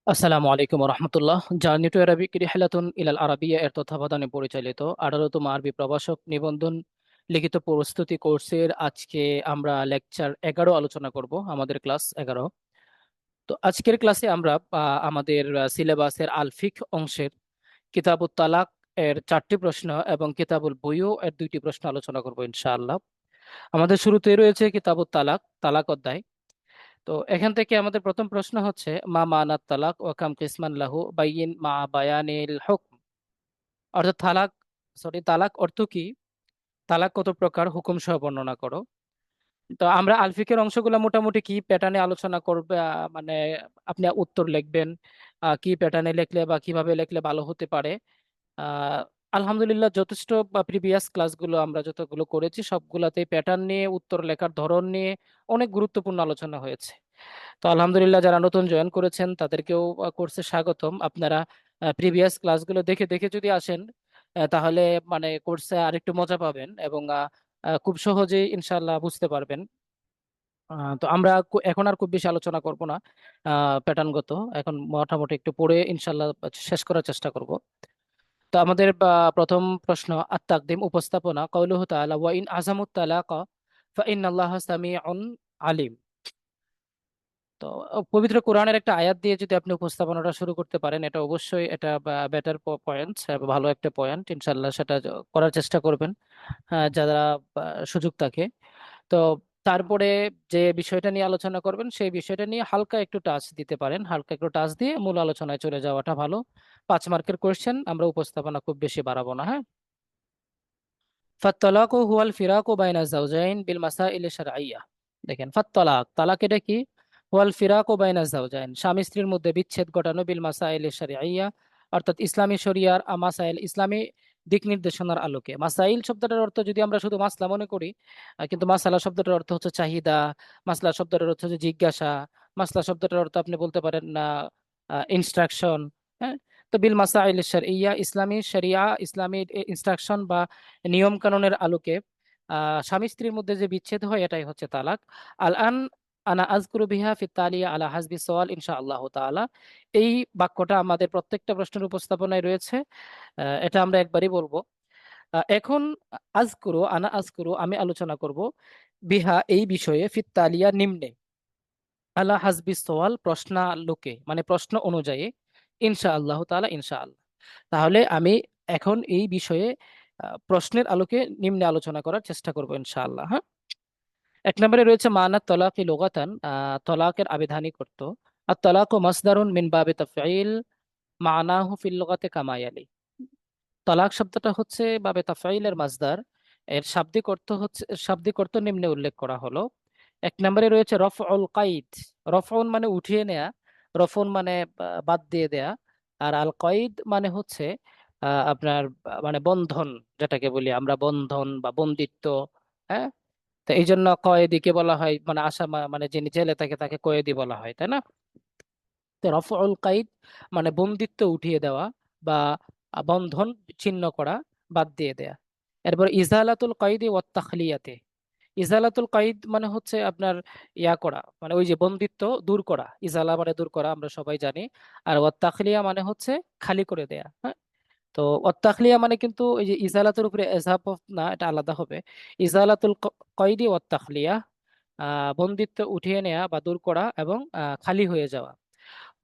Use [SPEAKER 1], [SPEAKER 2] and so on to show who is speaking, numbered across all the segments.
[SPEAKER 1] আসসালামু আলাইকুম রহমতুল্লাহ। Journey to Arabic রিহলাতুন ইলাল আরাবিয়া এর তত্ত্বাবধানে পরিচালিত 18তম আরবি প্রভাষক নিবন্ধন লিখিত প্রস্তুতি কোর্সের আজকে আমরা লেকচার 11 আলোচনা করব, আমাদের ক্লাস 11। তো আজকের ক্লাসে আমরা আমাদের সিলেবাসের আলফিক অংশের কিতাবুত তালাক এর 4টি প্রশ্ন এবং কিতাবুল বুয়ু এর 2টি প্রশ্ন আলোচনা করব ইনশাআল্লাহ। আমাদের শুরুতেই রয়েছে কিতাবুত তালাক, তালাক অধ্যায়। তো এখান থেকে আমাদের প্রথম প্রশ্ন হচ্ছে মা মানাত তালাক ও কাম কিসমান লাহু বাইয়িন মা বায়ানিল হুকম। অর্থাৎ তালাক অর্থ কি, তালাক কত প্রকার, হুকুম সহ বর্ণনা করো। তো আমরা আলফিকের অংশগুলো মোটামুটি কি প্যাটার্নে আলোচনা করবে, মানে আপনি উত্তর লিখবেন কি প্যাটার্নে লিখলে বা কিভাবে লিখলে ভালো হতে পারে। আহ আলহামদুলিল্লাহ যথেষ্ট প্রিভিয়াস ক্লাসগুলো আমরা যতগুলো করেছি সবগুলাতেই প্যাটার্ন নিয়ে, উত্তর লেখার ধরন নিয়ে অনেক গুরুত্বপূর্ণ আলোচনা হয়েছে। তো আলহামদুলিল্লাহ যারা নতুন জয়েন করেছেন তাদেরকেও কোর্সে স্বাগতম। আপনারা প্রিভিয়াস ক্লাসগুলো দেখে দেখে যদি আসেন তাহলে মানে কোর্সে আরেকটু মজা পাবেন এবং খুব সহজেই ইনশাল্লাহ বুঝতে পারবেন। তো আমরা এখন আর খুব বেশি আলোচনা করব না প্যাটার্নগত, এখন মোটামুটি একটু পড়ে ইনশাল্লাহ শেষ করার চেষ্টা করব। তো আমাদের প্রথম প্রশ্ন আত-তাকদিম, উপস্থাপনা। কাউলুহু তাআলা ওয়া ইন আযামুত তালাকা ফাইন্নাল্লাহা সামিউন আলিম। তো পবিত্র কোরআনের একটা আয়াত দিয়ে যদি আপনি উপস্থাপনাটা শুরু করতে পারেন, এটা অবশ্যই এটা বেটার পয়েন্ট, ভালো একটা পয়েন্ট। ইনশাল্লাহ সেটা করার চেষ্টা করবেন যারা সুযোগ থাকে। তো তারপরে যে বিষয়টা নিয়ে আলোচনা করবেন সেই বিষয়টা নিয়ে হালকা একটু টাচ দিতে পারেন, হালকা একটু টাচ দিয়ে মূল আলোচনায় চলে যাওয়াটা ভালো। 5 মার্কের কোশ্চেন, আমরা উপস্থাপনা খুব বেশি বাড়াবো না, হ্যাঁ। ফাত্তালাকু হুয়াল ফিরাকু বাইনা যাওজাইন বিল মাসাইল শারঈয়্যা। দেখেন, ফাত্তালাক, তালাক এটা কি? হুয়াল ফিরাকু বাইনা যাওজাইন, স্বামী স্ত্রীর মধ্যে বিচ্ছেদ ঘটানো, বিল মাসাইল শারঈয়্যা অর্থাৎ ইসলামী শরিয়ার মাসাইল, ইসলামী দিক নির্দেশনার আলোকে। মাসাইল শব্দটার অর্থ যদি আমরা শুধু মাসলা মনে করি, কিন্তু মাসালা শব্দটার অর্থ হচ্ছে চাহিদা, মাসলা শব্দটার অর্থ হচ্ছে জিজ্ঞাসা, মাসলা শব্দটার অর্থ আপনি বলতে পারেন না ইনস্ট্রাকশন, হ্যাঁ। তো বিল মাসাইল শারঈয়্যা, ইসলামী শরিয়া, ইসলামী ইনস্ট্রাকশন বা নিয়ম কানুনের আলোকে স্বামী স্ত্রীর মধ্যে যে বিচ্ছেদ হয় এটাই হচ্ছে তালাক। আল আন আনা আযকুরু বিহা ফি তালিয়া আলা হাসবি সওয়াল ইনশাআল্লাহ তাআলা। এই বাক্যটা আমাদের প্রত্যেকটা প্রশ্নের উপস্থাপনায় রয়েছে, এটা আমরা একবারই বলবো। এখন আনা আযকুরু আমি আলোচনা করব, বিহা এই বিষয়ে, ফি তালিয়া নিম্নে, আলা হাসবি সওয়াল প্রশ্নালোকে মানে প্রশ্ন অনুযায়ী, ইনশাআল্লাহ তাআলা ইনশাআল্লাহ। তাহলে আমি এখন এই বিষয়ে প্রশ্নের আলোকে নিম্নে আলোচনা করার চেষ্টা করব ইনশাআল্লাহ, হ্যাঁ। 1 নম্বরে রয়েছে মানা তলাকি লুগাতান, তলাকের আবিধানিক অর্থ। আর তলাকু মাসদারুন মিন বাবে তাফঈল মানাহু ফিল লুগাতি কামা ইয়ালি। তলাক শব্দটা হচ্ছে বাবে তাফঈলের মাসদার, এর শাব্দিক অর্থ নিম্নে উল্লেখ করা হলো। 1 নম্বরে রয়েছে রফউল কাইদ। রফউন মানে উঠিয়ে নেয়া, রফউন মানে বাদ দিয়ে দেয়া। আর আল কাইদ মানে হচ্ছে আপনার মানে বন্ধন, যেটাকে বলি আমরা বন্ধন বা বন্দিত্ব, হ্যাঁ। তো এই জন্য কয়েদিকে বলা হয়, মানে মানে যিনি জেলে থাকে তাকে কয়েদি বলা হয়, তাই না? তো রফউল কাইদ মানে বন্দিত্ব উঠিয়ে দেওয়া বা বন্ধন ছিন্ন করা, বাদ দিয়ে দেয়া। এরপর ইজালাতুল কাইদি ওয়াত তাখলিয়াতে। ইজালাতুল কাইদ মানে হচ্ছে আপনার ইয়া করা, মানে ওই যে বন্দিত্ব দূর করা, ইজালা মানে দূর করা, আমরা সবাই জানি। আর ওয়াত তাখলিয়া মানে হচ্ছে খালি করে দেয়া, হ্যাঁ। তো ওয়াত তাখলিয়া মানে কিন্তু ওই যে ইজালাতুর উপরে এজাহাব না, এটা আলাদা হবে। ইজালাতুল কয়দি ওয়াত তাখলিয়া, বন্দিত্ব উঠিয়ে নেওয়া বা দূর করা এবং খালি হয়ে যাওয়া।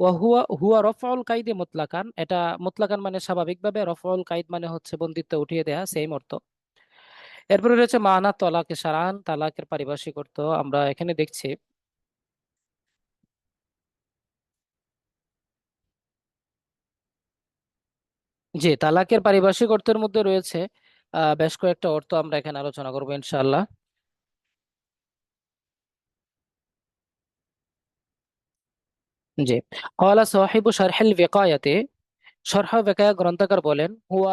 [SPEAKER 1] ওয়া হুয়া হুয়া রফউল কাইদি মুতলাকান, এটা মুতলাকান মানে স্বাভাবিকভাবে, রফউল কাইদ মানে হচ্ছে বন্দিত্ব উঠিয়ে দেয়া, সেম অর্থ। এরপরে রয়েছে মানা তলাকে সারান, তালাকের পারিভাষিক অর্থ আমরা এখানে দেখছি। যে তালাকের পারিভাষিক অর্থের মধ্যে রয়েছে বেশ কয়েকটা অর্থ, আমরা এখানে আলোচনা করবো ইনশাআল্লাহ। জি, ক্বালা সাহিবু শারহিল বিকায়াতে, শরহ বিকায়া গ্রন্থকার বলেন, হুয়া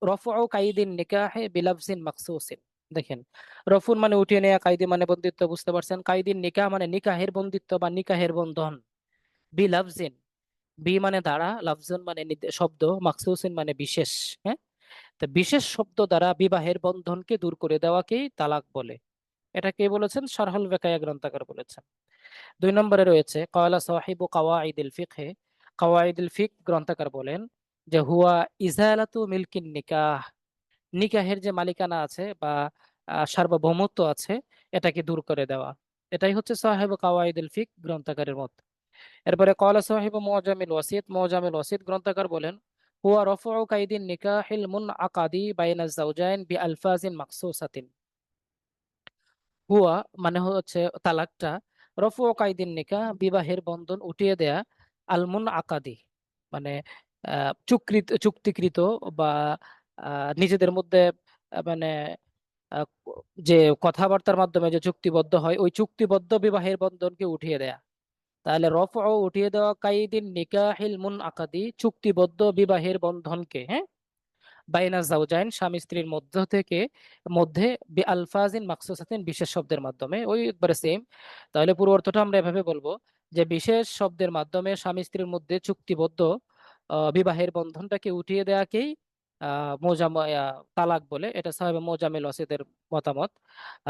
[SPEAKER 1] রফউ কাইদিন নিকাহে বিলাফজিন মাখসুসিন। দেখেন, রফুন মানে উঠিয়ে নেওয়া, কাইদি মানে বন্দিত্ব, বুঝতে পারছেন। কাইদিন নিকাহ মানে নিকাহের বন্দিত্ব বা নিকাহের বন্ধন। বিলাফজিন, বি মানে দ্বারা, লাফজুন মানে শব্দ, মাখসুসিন মানে বিশেষ, হ্যাঁ। তো বিশেষ শব্দ দ্বারা বিবাহের বন্ধনকে দূর করে দেওয়াকেই তালাক বলে। এটা কে বলেছেন? শরহুল বেকায়া গ্রন্থকার বলেছেন। 2 নম্বরে রয়েছে ক্বালা সাহিবু কাওয়াইদিল ফিকহে, কাওয়াইদুল ফিক গ্রন্থকার বলেন যে হুয়া ইজালাতু মিল্কিন নিকাহ, নিকাহের যে মালিকানা আছে বা সার্বভৌমত্ব আছে এটাকে দূর করে দেওয়া। এটাই হচ্ছে সাহেব কাওয়াইদুল ফিক গ্রন্থকারের মত। এরপরে ক্বালা সাহিবু মুআজামিল ওয়াসিত, মুআজামিল ওয়াসিত গ্রন্থকার বলেন হুয়া রফউ কাইদিন নিকাহিল মুনআকাদি বাইনাজ জাওজাইন বিআলফাজিন মাখসুসাতিন। হুয়া মানে হচ্ছে তালাকটা, রফু কাইদিন নিকাহ বিবাহের বন্ধন উঠিয়ে দেয়া, আলমুন আকাদি মানে চুক্তিকৃত বা নিজেদের মধ্যে মানে আহ, যে কথাবার্তার মাধ্যমে যে চুক্তিবদ্ধ হয় ওই চুক্তিবদ্ধ বিবাহের বন্ধনকে উঠিয়ে দেয়া। তাহলে রফ উঠিয়ে দেওয়া কাইদিন নিকাহিল মুন আকাদি চুক্তিবদ্ধ বিবাহের বন্ধনকে, হ্যাঁ, বাইনা জাওজাইন স্বামী স্ত্রীর মধ্যে বি আলফাজিন মাকসুসাতিন বিশেষ শব্দের মাধ্যমে, ওই একবারে সেম। তাহলে পুরো অর্থটা আমরা এভাবে বলবো যে বিশেষ শব্দের মাধ্যমে স্বামী স্ত্রীর মধ্যে চুক্তিবদ্ধ বিবাহের বন্ধনটাকে উঠিয়ে দেওয়াকেই তালাক বলে। এটা সাহেব মোজামেল ওয়াসিদের মতামত।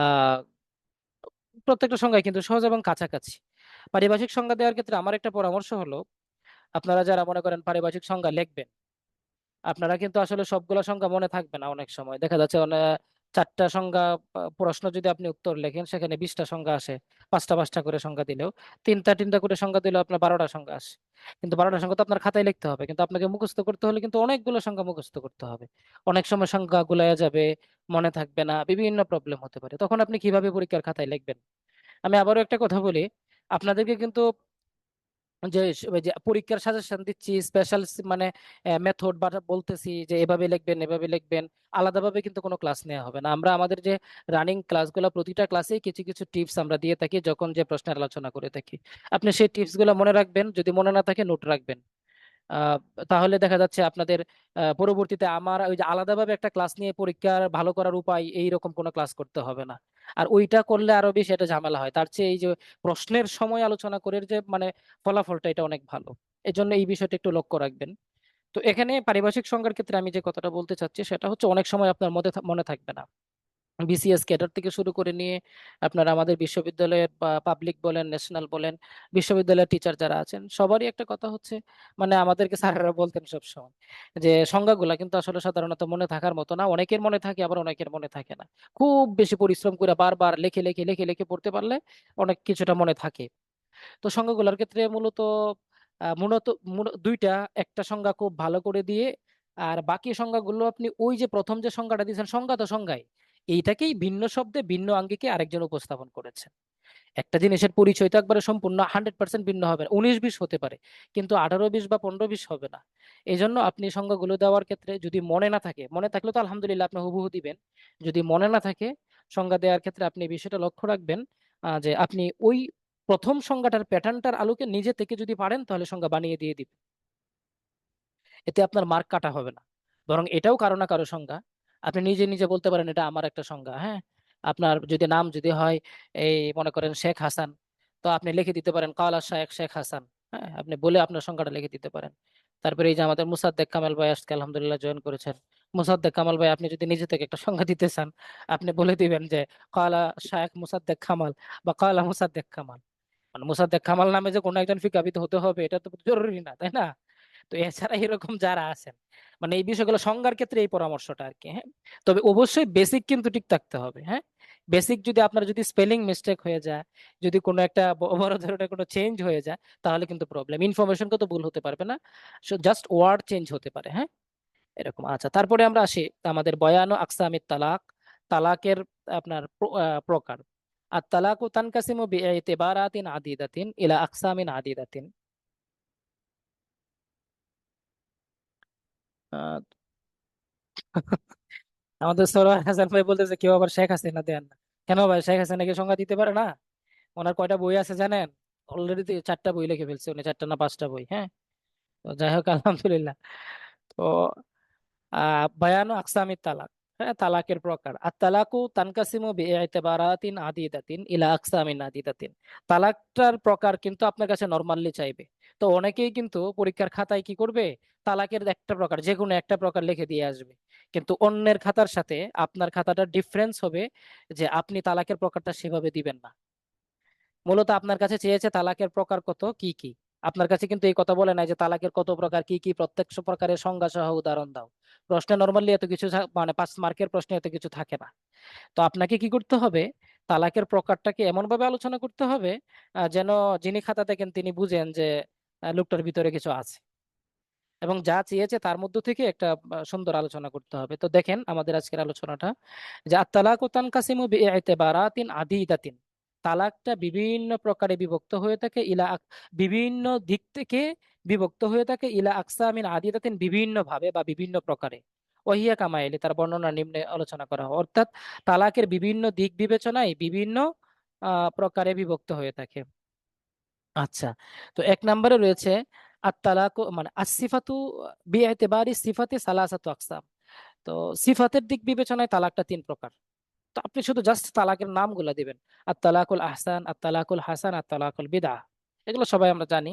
[SPEAKER 1] আহ প্রত্যেকটা সংজ্ঞায় কিন্তু সহজ এবং কাছাকাছি। পারিভাষিক সংজ্ঞা দেওয়ার ক্ষেত্রে আমার একটা পরামর্শ হলো, আপনারা যারা মনে করেন পারিভাষিক সংজ্ঞা লিখবেন, আপনারা কিন্তু আসলে সবগুলা সংখ্যা মনে থাকবে না। অনেক সময় দেখা যাচ্ছে অনেক 4টা সংখ্যা প্রশ্ন যদি আপনি উত্তর লেখেন সেখানে 20টা সংখ্যা আসে, 5টা 5টা করে সংখ্যা দিলেও, 3টা 3টা করে সংখ্যা দিলেও আপনার 12টা সংখ্যা আসে। কিন্তু 12টা সংখ্যা তো আপনার খাতায় লিখতে হবে, কিন্তু আপনাকে মুখস্থ করতে হলে কিন্তু অনেকগুলো সংখ্যা মুখস্থ করতে হবে। অনেক সময় সংখ্যা গুলায়া যাবে, মনে থাকবে না, বিভিন্ন প্রবলেম হতে পারে। তখন আপনি কিভাবে পরীক্ষার খাতায় লিখবেন? আমি আবারও একটা কথা বলি, আপনাদেরকে কিন্তু যে ওই যে পরীক্ষার সাজেশন দিচ্ছি, স্পেশাল মানে মেথড বা বলতেছি যে এভাবে লিখবেন এভাবে লিখবেন, আলাদাভাবে কিন্তু কোনো ক্লাস নেওয়া হবে না। আমরা আমাদের যে রানিং ক্লাসগুলো প্রতিটা ক্লাসেই কিছু কিছু টিপস আমরা দিয়ে থাকি যখন যে প্রশ্নের আলোচনা করে থাকি। আপনি সেই টিপস গুলো মনে রাখবেন, যদি মনে না থাকে নোট রাখবেন। আহ, তাহলে দেখা যাচ্ছে আপনাদের পরবর্তীতে আমার ওই যে আলাদাভাবে একটা ক্লাস নিয়ে পরীক্ষার ভালো করার উপায় এইরকম কোনো ক্লাস করতে হবে না। আর ওইটা করলে আরো বেশি এটা ঝামেলা হয়, তার চেয়ে এই যে প্রশ্নের সময় আলোচনা করে যে মানে ফলাফলটা এটা অনেক ভালো। এই জন্য এই বিষয়টা একটু লক্ষ্য রাখবেন। তো এখানে পারিভাষিক সংজ্ঞার ক্ষেত্রে আমি যে কথাটা বলতে চাচ্ছি সেটা হচ্ছে অনেক সময় আপনার মনে থাকবে না। বিসিএস ক্যাডার থেকে শুরু করে নিয়ে আপনারা আমাদের বিশ্ববিদ্যালয়ের বা পাবলিক বলেন ন্যাশনাল বলেন বিশ্ববিদ্যালয়ের টিচার যারা আছেন সবারই একটা কথা হচ্ছে, মানে আমাদেরকে স্যারেরা বলতেন সব সময় যে সংজ্ঞাগুলা কিন্তু আসলে সাধারণত মনে থাকার মতো না। অনেকের মনে থাকে, আবার অনেকের মনে থাকে না। খুব বেশি পরিশ্রম করে বারবার লিখে লিখে লিখে লিখে পড়তে পারলে অনেক কিছুটা মনে থাকে। তো সংজ্ঞাগুলোর ক্ষেত্রে মূলত মূলত দুইটা, একটা সংজ্ঞা খুব ভালো করে দিয়ে আর বাকি সংজ্ঞাগুলো আপনি ওই যে প্রথম যে সংজ্ঞাটা দিয়েছেন সংজ্ঞা তো সংজ্ঞাই, এইটাকেই ভিন্ন শব্দে ভিন্ন আঙ্গিকে আরেকজন উপস্থাপন করেছেন। একটা জিনিসের পরিচয় তো একবারে সম্পূর্ণ 100% ভিন্ন হবে না, 19-20 হতে পারে, কিন্তু 18-20 বা 15-20 হবে না। এই জন্য আপনি সংজ্ঞাগুলো দেওয়ার ক্ষেত্রে যদি মনে না থাকে, মনে থাকলে তো আলহামদুলিল্লাহ আপনি হুবহু দিবেন, যদি মনে না থাকে সংজ্ঞা দেওয়ার ক্ষেত্রে আপনি এই বিষয়টা লক্ষ্য রাখবেন যে আপনি ওই প্রথম সংজ্ঞাটার প্যাটার্নটার আলোকে নিজে থেকে যদি পারেন তাহলে সংজ্ঞা বানিয়ে দিয়ে দিবেন। এতে আপনার মার্ক কাটা হবে না, বরং এটাও কারো না কারো সংজ্ঞা। আপনি নিজে নিজে বলতে পারেন এটা আমার একটা সংজ্ঞা, হ্যাঁ। আপনার যদি নাম যদি হয় এই মনে করেন শেখ হাসান, তো আপনি লিখে দিতে পারেন কাওলা শেখ শেখ হাসান, হ্যাঁ, আপনি বলে আপনার সংজ্ঞাটা লিখে দিতে পারেন। তারপরে এই যে আমাদের মুসাদ্দেক কামাল ভাই আজকে আলহামদুলিল্লাহ জয়েন করেছেন, মুসাদ্দেক কামাল ভাই আপনি যদি নিজে থেকে একটা সংজ্ঞা দিতে চান আপনি বলে দিবেন যে কাওলা শেখ মুসাদ্দেক কামাল বা কাওলা মুসাদ্দেক কামাল। মানে মুসাদ্দেক কামাল নামে যে কোনো একজন ফিকাবিদ হতে হবে এটা তো জরুরি না, তাই না? তো এছাড়া এরকম যারা আছেন, মানে এই বিষয়গুলো সংজ্ঞার ক্ষেত্রে এই পরামর্শটা আর কি, হ্যাঁ। তবে অবশ্যই বেসিক কিন্তু ঠিক থাকতে হবে, হ্যাঁ। বেসিক যদি আপনার যদি স্পেলিং মিস্টেক হয়ে যায়, যদি কোনো একটা বড় ধরনের কোনো চেঞ্জ হয়ে যায় তাহলে কিন্তু প্রবলেম। ইনফরমেশন কত ভুল হতে পারবে না, জাস্ট ওয়ার্ড চেঞ্জ হতে পারে, হ্যাঁ, এরকম। আচ্ছা, তারপরে আমরা আসি আমাদের বয়ান ও আকসামিত তালাক, তালাকের আপনার প্রকার। আর তালাকু তানকাসিমু বিইতিবারাতিন আদিদাতিন ইলা আকসামিন আদিদাতিন। আহ, আমাদের সরোয়ার হাসান ভাই বলতেছে কেউ আবার শেখ হাসিনা দেন না। কেন ভাই, শেখ হাসিনাকে সংজ্ঞা দিতে পারে না? ওনার কয়টা বই আছে জানেন? অলরেডি 4টা বই লিখে ফেলছে উনি, 4টা না 5টা বই, হ্যাঁ। তো যাই হোক আলহামদুলিল্লাহ। তো বায়ানু আকসামি তালাক, হ্যাঁ, তালাকের প্রকার। আর তালাকু তানকাসিমু বিইতিবারাতিন আদিদাতিন ইলা আকসামিন আদিদাতিন। তালাকটার প্রকার কিন্তু আপনার কাছে নরমালি চাইবে। তো অনেকেই কিন্তু পরীক্ষার খাতায় কি করবে, তালাকের একটা প্রকার যে কোনো একটা প্রকার লিখে দিয়ে আসবে, কিন্তু অন্যের খাতার সাথে আপনার খাতাটা ডিফারেন্স হবে যে আপনি তালাকের প্রকারটা সেভাবে দিবেন না। মূলত আপনার কাছে চেয়েছে তালাকের প্রকার কত, কি কি। আপনার কাছে কিন্তু এই কথা বলে নাই যে তালাকের কত প্রকার, কি কি, প্রত্যেক প্রকারের সংজ্ঞা সহ উদাহরণ দাও। প্রশ্নে নর্মালি এত কিছু মানে 5 মার্কের প্রশ্নে এত কিছু থাকে না। তো আপনাকে কি করতে হবে, তালাকের প্রকারটাকে এমন ভাবে আলোচনা করতে হবে যেন যিনি খাতা দেখেন তিনি বুঝেন যে লোকটার ভিতরে কিছু আছে, এবং যা চেয়েছে তার মধ্য থেকে একটা সুন্দর আলোচনা করতে হবে। তো দেখেন আমাদের আজকের আলোচনাটা, যে আত-তালাকু তানকাসিমু বিইতিবারাতিন আদিদাতিন, তালাকটা বিভিন্ন প্রকারে বিভক্ত হয়ে থাকে, বিভিন্ন দিক থেকে বিভক্ত হয়ে থাকে, ইলা আকসামিন আদিদাতিন, বিভিন্ন ভাবে বা বিভিন্ন প্রকারে। ওহিয়া কামাইলি, তার বর্ণনা নিম্নে আলোচনা করা হয়। অর্থাৎ তালাকের বিভিন্ন দিক বিবেচনায় বিভিন্ন প্রকারে বিভক্ত হয়ে থাকে। আচ্ছা, তো 1 নম্বরে রয়েছে আত-তালাকু মানে আসিফাতু বিইতিবারি সিফাতি সালাসাতু আকসাম। তো সিফাতের দিক বিবেচনায় তালাকটা 3 প্রকার। তো আপনি শুধু জাস্ট তালাকের নামগুলো দিবেন, আত-তালাকুল আহসান, আত-তালাকুল হাসান, আত-তালাকুল বিদআ, এগুলো সবাই আমরা জানি।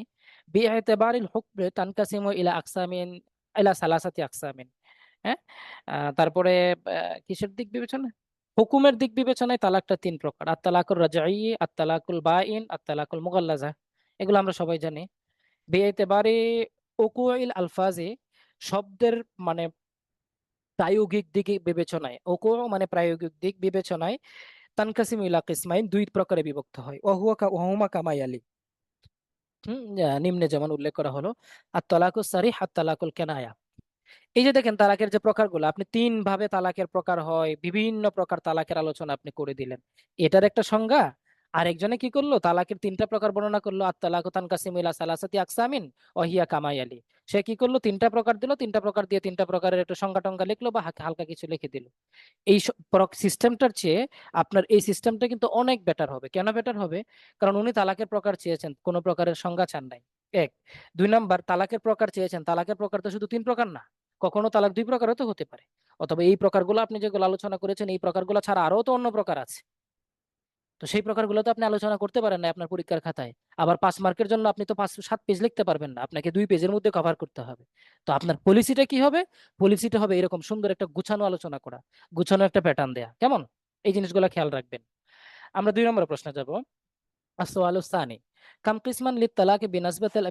[SPEAKER 1] বিইতিবারিল হুকম তানকাসিমু ইলা আকসামিন, ইলা সালাসাতি আকসামিন। হ্যাঁ, তারপরে কিসের দিক বিবেচনা, হুকুমের দিক বিবেচনায় তালাকটা 3 প্রকার, আত-তালাকুল রাজঈ, আত-তালাকুল বাইন, আত-তালাকুল মুগাল্লাজা, এগুলো আমরা সবাই জানি। বেএতেবারে উকুইল আলফাজে, শব্দের মানে প্রায়োগিক দিক বিবেচনায়, উকু মানে প্রায়োগিক দিক বিবেচনায়, তানকাসিম ইলা কিসমাইন, 2 প্রকারে বিভক্ত হয়। ওহুমা কামায়ালি, নিম্নে যেমন উল্লেখ করা হলো, আর তালাকুল সারিহ, আর তালাকুল কেনায়া। এই যে দেখেন তালাকের যে প্রকারগুলো, আপনি 3 ভাবে তালাকের প্রকার হয়, বিভিন্ন প্রকার তালাকের আলোচনা আপনি করে দিলেন, এটার একটা সংজ্ঞা। আরেকজনে কি করলো, তালাকের 3টা প্রকার বর্ণনা করলো, আত তালাকু তানকাসিমু ইলা সালাসাতি আকসামিন ওয়াহিয়া কামায়ালি। সে কি করলো, 3টা প্রকার দিল, 3টা প্রকার দিয়ে 3টা প্রকারের একটু সংজ্ঞা টঙ্গা লিখলো বা হালকা কিছু লিখে দিল। এই সিস্টেমটার চেয়ে আপনার এই সিস্টেমটা কিন্তু অনেক বেটার হবে। কেন বেটার হবে? কারণ উনি তালাকের প্রকার চেয়েছেন, কোনো প্রকারের সংজ্ঞা চান নাই। 1, 2 নাম্বার, তালাকের প্রকার চেয়েছেন, তালাকের প্রকার তো শুধু 3 প্রকার না, কখনো তালাক 2 প্রকারও তো হতে পারে। অথবা এই প্রকারগুলো আপনি যেগুলো আলোচনা করেছেন, এই প্রকারগুলো ছাড়া আরো তো অন্য প্রকার আছে। তো সেই প্রকারগুলো তো আপনি আলোচনা করতে পারেন না আপনার পরীক্ষার খাতায়। আবার 5 মার্কের জন্য আপনি তো 5-7 পেজ লিখতে পারবেন না, আপনাকে 2 পেজের মধ্যে কভার করতে হবে। তো আপনার পলিসিটা কি হবে? পলিসিটা হবে এরকম সুন্দর একটা গুছানো আলোচনা করা, গুছানো একটা প্যাটার্ন দেয়া, কেমন? এই জিনিসগুলো খেয়াল রাখবেন। আমরা 2 নম্বর প্রশ্নে যাব। আসওয়ালু সানি, কাম কিসমান লিত তালাকে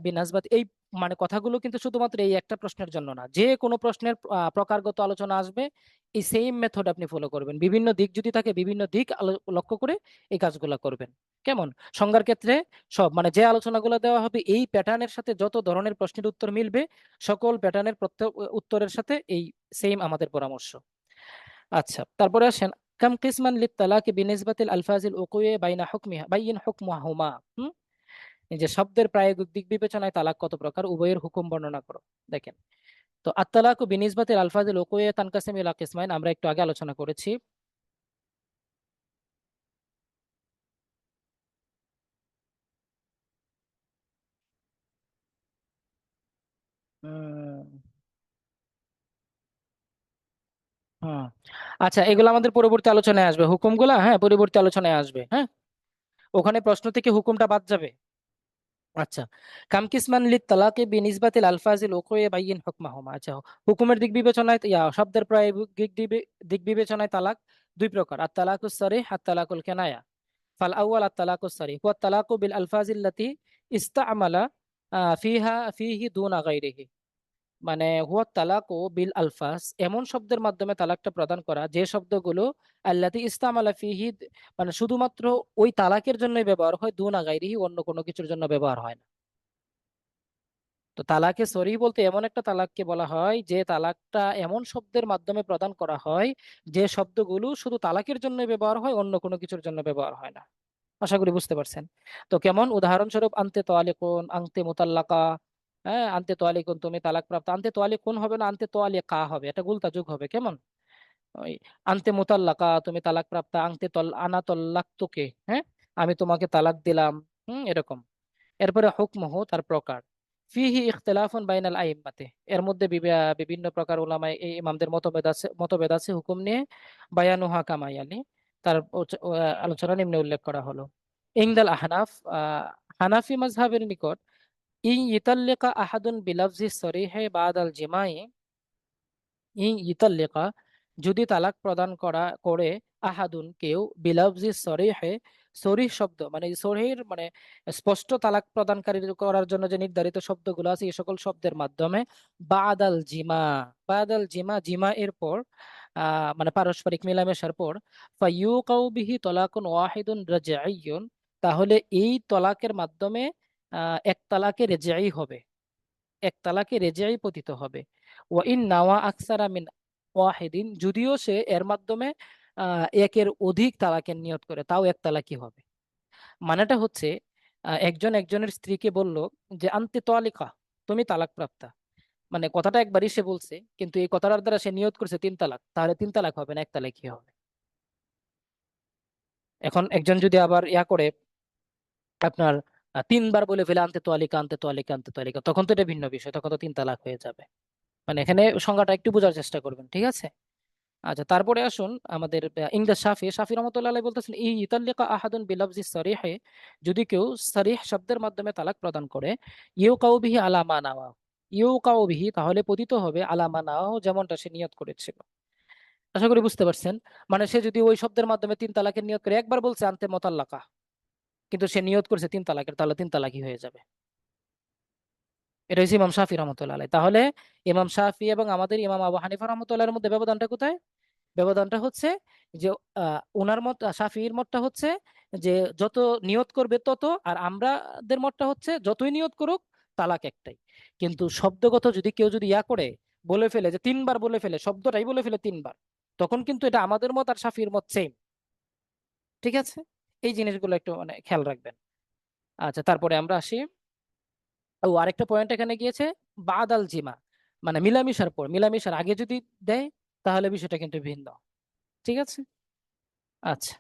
[SPEAKER 1] বিনাসবাত, এই মানে কথাগুলো কিন্তু শুধুমাত্র এই একটা প্রশ্নের জন্য না, যে কোনো প্রশ্নের প্রকারগত আলোচনা আসবে, এই সেম মেথড আপনি ফলো করবেন। বিভিন্ন দিক যদি থাকে, বিভিন্ন দিক লক্ষ্য করে এই কাজগুলো করবেন। কেমন? সংজ্ঞার ক্ষেত্রে সব মানে যে আলোচনাগুলো দেওয়া হবে এই প্যাটার্নের সাথে যত ধরনের প্রশ্নের উত্তর মিলবে, সকল প্যাটার্নের প্রত্যেক উত্তরের সাথে এই সেম আমাদের পরামর্শ। আচ্ছা, তারপরে আসেন, কাম কিসমান লিত তালাকি বিনিসবাতিল আলফাজিল উকুয়ে বাইনা হুকমিহা বাইন হুকমাহুমা। এই যে শব্দের প্রায়োগিক দিক বিবেচনায় তালাক কত প্রকার, উভয়ের হুকুম বর্ণনা করো। দেখেন, তো আত-তালাকু বিনিসবাতিল আলফাজিল উকুয়ে তানকাসিম ইলা কিসমাইন, আমরা একটু আগে আলোচনা করেছি। উম, হুম, আচ্ছা, এগুলো আমাদের পরবর্তী আলোচনায় আসবে, হুকুমগুলা, হ্যাঁ, পরবর্তী আলোচনায় আসবে। হ্যাঁ, ওখানে প্রশ্ন থেকে হুকুমটা বাদ যাবে। আচ্ছা, কাম কিসমান লিত তালাকে বিনিসবাতিল আলফাজিল উকুয়ে বাইন হুকমাহুমা। আচ্ছা, হুকুমের দিক বিবেচনায় শব্দের প্রায়োগিক দিক বিবেচনায় তালাক 2 প্রকার, আত তালাকুস সরিহ, আত তালাকুল কেনায়া। ফাল আউয়াল আত তালাকুস সরিহ ওয়া তালাকু বিল আলফাজিল্লাতি ইস্তা'মালা ফিহি দুনা গায়রিহি। মানে হুয়া তালাকু বিল আলফাজ, এমন শব্দের মাধ্যমে তালাকটা প্রদান করা যে শব্দগুলো আল্লাতি ইস্তা'মালা ফিহি, মানে শুধুমাত্র ওই তালাকের জন্যই ব্যবহার হয়, দুনা গায়রিহি, অন্য কোনো কিছুর জন্য ব্যবহার হয় না। তো তালাকে সরি বলতে এমন একটা তালাককে বলা হয় যে তালাকটা এমন শব্দের মাধ্যমে প্রদান করা হয় যে শব্দগুলো শুধু তালাকের জন্য ব্যবহার হয়, অন্য কোনো কিছুর জন্য ব্যবহার হয় না। আশা করি বুঝতে পারছেন। তো কেমন, উদাহরণস্বরূপ আনতে তোয়ালিকুন, আনতে মুতাল্লাকা। হ্যাঁ, আনতে তোয়ালিকুন, তুমি তালাক প্রাপ্ত, আনতে তোয়ালিকুন হবে না, আনতে তোয়ালিকা হবে, এটা গুলতা যুগ হবে। কেমন? ওই আনতে মুতাল্লাকা, তুমি তালাক প্রাপ্ত, আনতে আনা তল্লাকতুকে, হ্যাঁ, আমি তোমাকে তালাক দিলাম। এরকম। এরপরে হুকমুহু, তার প্রকার। ফিহি ইখতিলাফুন বাইনাল আইম্মাতে, এর মধ্যে বিভিন্ন প্রকার উলামায়ে এই ইমামদের মতভেদ আছে হুকুম নিয়ে। বায়ানুহা কামায়ালি, তার আলোচনা নিম্নে উল্লেখ করা হলো। ইংদাল আহনাফ, হানাফি মাযহাবের নিকট, ইন ইতাল্লিকা আহাদুন বিলাফজি সরিহে বাদাল জিমাই, ইন ইতাল্লিকা, যদি তালাক প্রদান করে আহাদুন কেউ, বিলাফজি সরিহে সরিহ শব্দ মানে সরির মানে স্পষ্ট তালাক প্রদানকারী করার জন্য যে নির্ধারিত শব্দগুলো আছে এই সকল শব্দের মাধ্যমে বাদাল জিমা, বাদাল জিমা, জিমা এর পর মানে পারস্পরিক মেলামেশার পর ফাইয়ুকাউ বিহি তলাকুন ওয়াহিদুন রাজঈয়ুন, তাহলে এই তলাকের মাধ্যমে এক তালাকে রেজাই হবে, এক তালাকে রেজাই পতিত হবে। ওয়া ইন নাওয়া আকসারা মিন ওয়াহিদিন, যদিও সে এর মাধ্যমে একের অধিক তালাকের নিয়ত করে তাও এক তালাকই হবে। মানেটা হচ্ছে একজন একজনের স্ত্রীকে বলল যে আন্তি তালিকা, তুমি তালাক প্রাপ্তা, মানে কথাটা একবারই সে বলছে কিন্তু এই কথাটার দ্বারা সে নিয়ত করছে তিন তালাক, তাহলে তিন তালাক হবে না, এক তালাকই হবে। এখন একজন যদি আবার ইয়া করে আপনার তিনবার বলে ফেলে আনতে তোয়ালিকা, আনতে তোয়ালিকা, আনতে তোয়ালিকা, তখন তো এটা ভিন্ন বিষয়, তখন তো তিন তালাক হয়ে যাবে। মানে এখানে সংজ্ঞাটা একটু বোঝার চেষ্টা করবেন, ঠিক আছে? আচ্ছা, তারপরে আসুন আমাদের ইনদা শাফি, শাফি রহমতুল্লাহ আলাইহি বলতেছেন ই ইতাল্লিকা আহাদুন বিলফজি সরিহে, যদি কেউ সরিহ শব্দের মাধ্যমে তালাক প্রদান করে, ইউ কাউ বিহি আলামা নাওয়া, ইউ কাউ বিহি তাহলে পতিত হবে আলামা নাওয়া, যেমনটা সে নিয়ত করেছিল। আশা করি বুঝতে পারছেন। মানে সে যদি ওই শব্দের মাধ্যমে তিন তালাকের নিয়ত করে, একবার বলছে আনতে মোতাল্লাকা কিন্তু সে নিয়ত করছে তিন তালাকের, তাহলে তিন তালাকই হয়ে যাবে। এটা হচ্ছে ইমাম শাফি রহমতুল্লাহ আলাইহি। তাহলে ইমাম শাফি এবং আমাদের ইমাম আবু হানিফা রহমতুল্লাহের মধ্যে ব্যবধানটা কোথায়? ব্যবধানটা হচ্ছে যে ওনার মত শাফির মতটা হচ্ছে যে যত নিয়ত করবে তত, আর আমাদের মতটা হচ্ছে যতই নিয়ত করুক তালাক একটাই। কিন্তু শব্দগত যদি কেউ যদি ইয়া করে বলে ফেলে যে তিনবার বলে ফেলে, শব্দটাই বলে ফেলে তিনবার, তখন কিন্তু এটা আমাদের মত আর শাফির মত সেম। ঠিক আছে, এই জিনিসগুলো একটু মানে খেয়াল রাখবেন। আচ্ছা, তারপরে আমরা আসি। ও আরেকটা পয়েন্ট এখানে গিয়েছে, বাদাল জিমা, মানে মিলামিশার পর, মিলামিশার আগে যদি দেয় তাহলে বিষয়টা কিন্তু ভিন্ন। ঠিক আছে। আচ্ছা,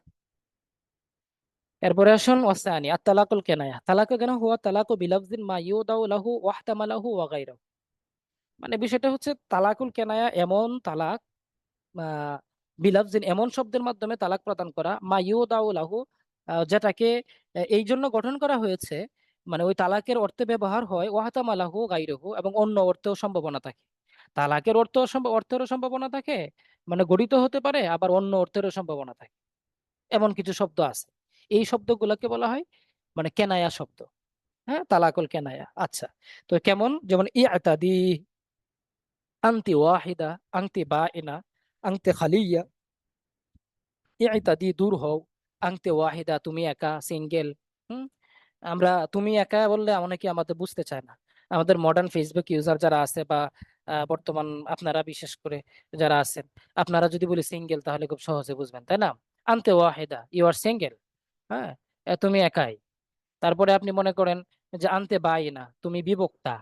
[SPEAKER 1] এরপরে আসুন ওয়াসানি আর তালাকুল কেনায়া, তালাক কেন হুয়া তালাকু বিলাফজিন মা ইউদাউ লাহু ওয়াহতামালাহু ওয়া গায়রাহু, মানে বিষয়টা হচ্ছে তালাকুল কেনায়া এমন তালাক, বিলাফজিন এমন শব্দের মাধ্যমে তালাক প্রদান করা, মা ইউদাউ লাহু যেটাকে এই জন্য গঠন করা হয়েছে, মানে ওই তালাকের অর্থে ব্যবহার হয় ওয়াহতামালাহু গায়রাহু, এবং অন্য অর্থেও সম্ভাবনা থাকে। তালাকের অর্থেরও সম্ভাবনা থাকে, মানে গঠিত হতে পারে, আবার অন্য অর্থেরও সম্ভাবনা থাকে, এমন কিছু শব্দ আছে। এই শব্দগুলোকে বলা হয় মানে কেনায়া শব্দ। হ্যাঁ, তালাকুল কেনায়া। আচ্ছা, তো কেমন, যেমন ইআতাদি, আনতি ওয়াহিদা, আনতি বাইনা, আনতি খালিয়া, ইআতাদি দূর হও, আনতি ওয়াহিদা তুমি একা, সিঙ্গেল। হুম, আমরা তুমি একা বললে অনেকে আমাদের বুঝতে চায় না। আমাদের মডার্ন ফেসবুক ইউজার যারা আছে বা বর্তমান আপনারা বিশেষ করে যারা আছেন, আপনারা যদি বলি সিঙ্গেল তাহলে খুব সহজে বুঝবেন, তাই না? আনতে ওয়াহিদা, ইউ আর সিঙ্গেল। হ্যাঁ, তুমি একাই। তারপরে আপনি মনে করেন যে আনতে বাই না, তুমি বিভক্তা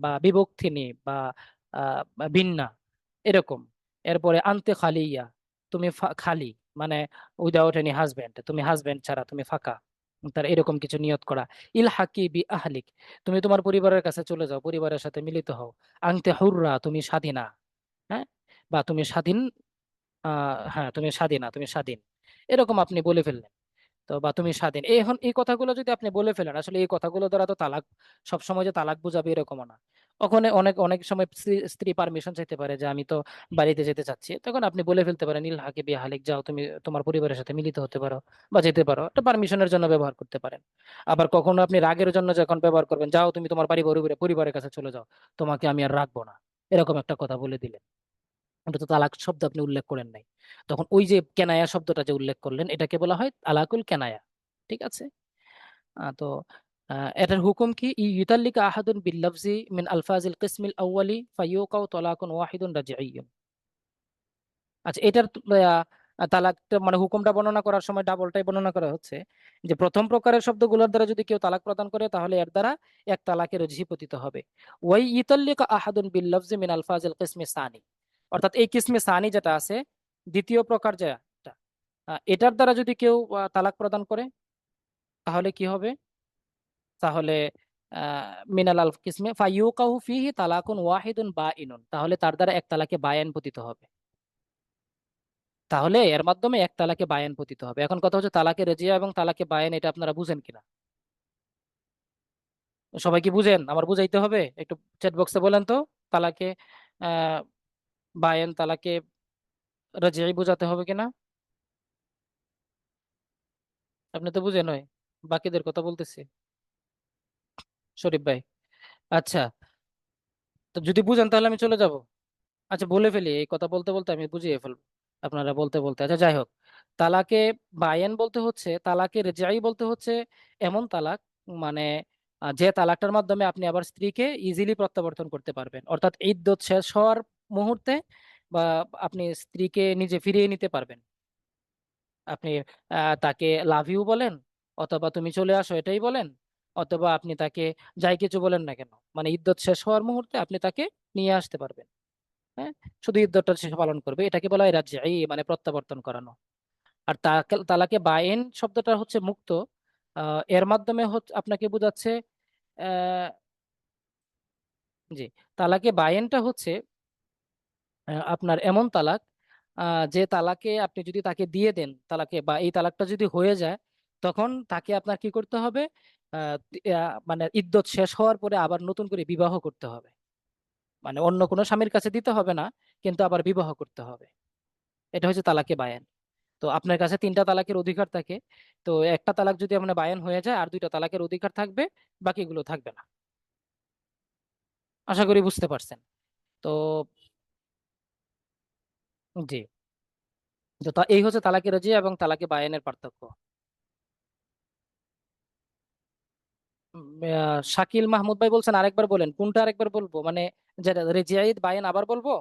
[SPEAKER 1] বা বিভক্তিনি বা ভিন্না, এরকম। এরপরে আনতে খালিয়া, তুমি খালি, মানে উইদাউট এনি হাজবেন্ড, তুমি হাজবেন্ড ছাড়া তুমি ফাঁকা। তার এরকম কিছু নিয়ত করা। ইলহাকি বি আহলিক, তুমি তোমার পরিবারের কাছে চলে যাও, পরিবারের সাথে মিলিত হও। আনতে হুররা, তুমি স্বাধীনা। হ্যাঁ, বা তুমি স্বাধীন, হ্যাঁ তুমি স্বাধীনা, তুমি স্বাধীন, এরকম আপনি বলে ফেললেন। তো বা তুমি স্বাধীন, এখন এই কথাগুলো যদি আপনি বলে ফেলেন, আসলে এই কথাগুলো দ্বারা তো তালাক, সবসময় যে তালাক বুঝাবে এরকমও না। ওখানে অনেক অনেক সময় স্ত্রী স্ত্রী পারমিশন চাইতে পারে যে আমি তো বাড়িতে যেতে চাচ্ছি, তখন আপনি বলে ফেলতে পারেন নীল হাকে বিয়া হালিক, যাও তুমি তোমার পরিবারের সাথে মিলিত হতে পারো বা যেতে পারো, এটা পারমিশনের জন্য ব্যবহার করতে পারেন। আবার কখনো আপনি রাগের জন্য যখন ব্যবহার করবেন, যাও তুমি তোমার পরিবারের কাছে চলে যাও, তোমাকে আমি আর রাখবো না, এরকম একটা কথা বলে দিলেন, ওটা তো তালাক শব্দ আপনি উল্লেখ করেন নাই। তখন ওই যে কেনায়া শব্দটা যে উল্লেখ করলেন এটাকে বলা হয় তালাকুল কেনায়া। ঠিক আছে। তো এটার হুকুম কি, ইউতাল্লিকা আহাদুন বিল লাফজি মিন আলফাজিল কিসমিল আউয়ালি ফায়ুকাউ তালাকুন ওয়াহিদুন রাজিইয়ুন। আচ্ছা, এটার তালাকটা মানে হুকুমটা বর্ণনা করার সময় ডাবলটাই বর্ণনা করা হচ্ছে, যে প্রথম প্রকারের শব্দগুলোর দ্বারা যদি কেউ তালাক প্রদান করে তাহলে এর দ্বারা এক তালাকের রজিহি পতিত হবে। ওয়াই ইতাল্লিকা আহাদুন বিল লাফজি মিন আলফাজিল কিসমি সানি, অর্থাৎ এই কিসমে সানি যেটা আছে, দ্বিতীয় প্রকার যেটা, এটার দ্বারা যদি কেউ তালাক প্রদান করে তাহলে কি হবে? তাহলে মিনাল আল কিসমে ফাইয়ুকাহু ফিহি তালাকুন ওয়াহিদুন বাইনুন, তাহলে তার দ্বারা এক তালাকে বায়ান পতিত হবে। তাহলে এর মাধ্যমে এক তালাকে বায়ান পতিত হবে। এখন কথা হচ্ছে তালাকে রেজিয়া এবং তালাকে বায়ান, এটা আপনারা বুঝেন কিনা? সবাই কি বুঝেন? আমার বুঝাইতে হবে একটু, চ্যাট বক্সে বলেন তো। তালাকে আহ বায়ান, তালাকে রাজিয়াই বুঝাতে হবে কিনা? আপনি তো বুঝেন নয়, বাকিদের কথা বলতেছি। শরীফ ভাই, আচ্ছা, তো যদি বুঝেন তাহলে আমি চলে যাব। আচ্ছা বলে ফেলি, এই কথা বলতে বলতে আমি বুঝিয়ে ফেলবো আপনারা বলতে বলতে। আচ্ছা যাই হোক, তালাকে বায়েন বলতে হচ্ছে, তালাকে রেজাই বলতে হচ্ছে এমন তালাক, মানে যে তালাকটার মাধ্যমে আপনি আবার স্ত্রীকে ইজিলি প্রত্যাবর্তন করতে পারবেন, অর্থাৎ ইদ্যত শেষ হওয়ার মুহূর্তে বা আপনি স্ত্রীকে নিজে ফিরিয়ে নিতে পারবেন। আপনি তাকে লাভ ইউ বলেন, অথবা তুমি চলে আসো এটাই বলেন, অথবা আপনি তাকে যাই কিছু বলেন না কেন, মানে ইদ্যত শেষ হওয়ার মুহূর্তে আপনি তাকে নিয়ে আসতে পারবেন। হ্যাঁ, শুধু ইদ্যতটা সে পালন করবে, এটাকে বলা হয় রাজঈ, মানে প্রত্যাবর্তন করানো। আর তালাকে বায়েন শব্দটা হচ্ছে মুক্ত। এর মাধ্যমে হচ্ছে আপনাকে বোঝাচ্ছে আহ জি, তালাকে বায়েনটা হচ্ছে আপনার এমন তালাক, যে তালাকে আপনি যদি তাকে দিয়ে দেন তালাকে, বা এই তালাকটা যদি হয়ে যায়, তখন তাকে আপনার কি করতে হবে, মানে ইদ্যত শেষ হওয়ার পরে আবার নতুন করে বিবাহ করতে হবে। মানে অন্য কোনো স্বামীর কাছে দিতে হবে না, কিন্তু আবার বিবাহ করতে হবে। এটা হচ্ছে তালাকে বায়ান। তো আপনার কাছে তিনটা তালাকের অধিকার থাকে। তো একটা তালাক যদি আপনার বায়ান হয়ে যায়, আর দুইটা তালাকের অধিকার থাকবে, বাকিগুলো থাকবে না। আশা করি বুঝতে পারছেন। তো জি, তো এই হচ্ছে তালাকে রাজিয়া এবং তালাকে বায়ানের পার্থক্য। শাকিল মাহমুদ ভাই বলছেন আরেকবার বলেন, কোনটা আরেকবার বলবো, মানে যেটা রেজিয়াইদ বায়ান আবার বলবো?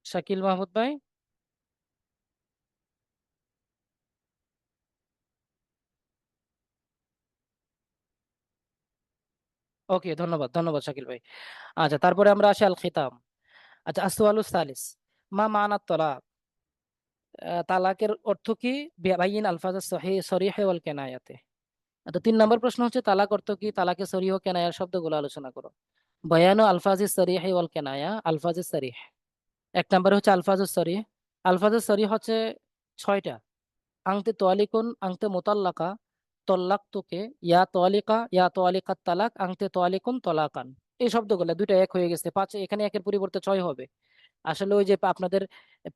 [SPEAKER 1] শাকিল মাহমুদ ভাই, ওকে, ধন্যবাদ ধন্যবাদ শাকিল ভাই। আচ্ছা, তারপরে আমরা আসি আল খিতাম। আচ্ছা, আসওয়ালুস সালিস, মা মানা তালাক, তালাকের অর্থ কি? বাইয়িন আলফাজ সহি সরিহ ওয়াল কেনায়াতে। তো 3 নম্বর প্রশ্ন হচ্ছে তালাক অর্থ কি, তালাকে সরিহ কেনায়ার শব্দগুলো আলোচনা করো। বয়ানু আলফাজি সরিহ ওয়াল কেনায়া, আলফাজি সরিহ। 1 নম্বর হচ্ছে আলফাজুস সরিহ। আলফাজুস সরিহ হচ্ছে 6টা। আংতে তোয়ালিকুন, আংতে মোতাল্লাকা, তল্লাক তোকে, ইয়া তোয়ালিকা, ইয়া তোয়ালিকাত তালাক, আংতে তোয়ালিকুন তলাকান। এই শব্দগুলো দুইটা এক হয়ে গেছে, 5, এখানে একের পরিবর্তে 6 হবে। আসলে ওই যে আপনাদের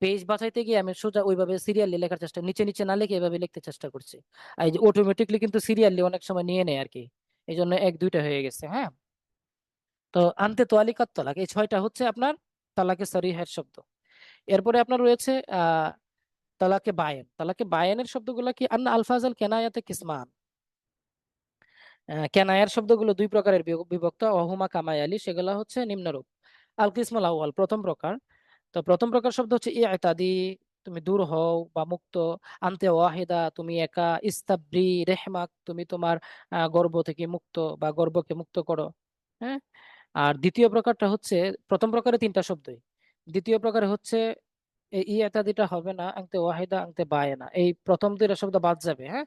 [SPEAKER 1] পেজ বাছাইতে গিয়ে আমি সোজা ওইভাবে সিরিয়ালি লেখার চেষ্টা, নিচে নিচে না লিখে এভাবে লিখতে চেষ্টা করছি। আর এই যে অটোমেটিকলি কিন্তু সিরিয়ালি অনেক সময় নিয়ে নেয় আর কি, এই জন্য এক দুইটা হয়ে গেছে। হ্যাঁ, তো আনতে তোয়ালিকাত তালাক, এই 6টা হচ্ছে আপনার তালাকে সরিহের শব্দ। এরপরে আপনার রয়েছে তালাকে বায়েন। তালাকে বায়েনের শব্দগুলো কি? আন্না আলফাজাল কেনায়াতে কিসমান। কেনায়ার শব্দগুলো 2 প্রকারের বিভক্ত, অহুমা কামায়ালি, সেগুলো হচ্ছে নিম্নরূপ। আল কিসমুল আউয়াল, প্রথম প্রকার। তো প্রথম প্রকার শব্দ হচ্ছে ইতাদি, তুমি দূর হও বা মুক্ত। আনতে ওয়াহিদা, তুমি একা। ইস্তাবরি রেহমাক, তুমি তোমার গর্ভ থেকে মুক্ত বা গর্ভকে মুক্ত করো। হ্যাঁ। আর দ্বিতীয় প্রকারটা হচ্ছে, প্রথম প্রকারে 3টা শব্দই, দ্বিতীয় প্রকারে হচ্ছে এই ইতাদিটা হবে না, আনতে ওয়াহিদা আনতে বায়না, এই প্রথম 2টা শব্দ বাদ যাবে। হ্যাঁ,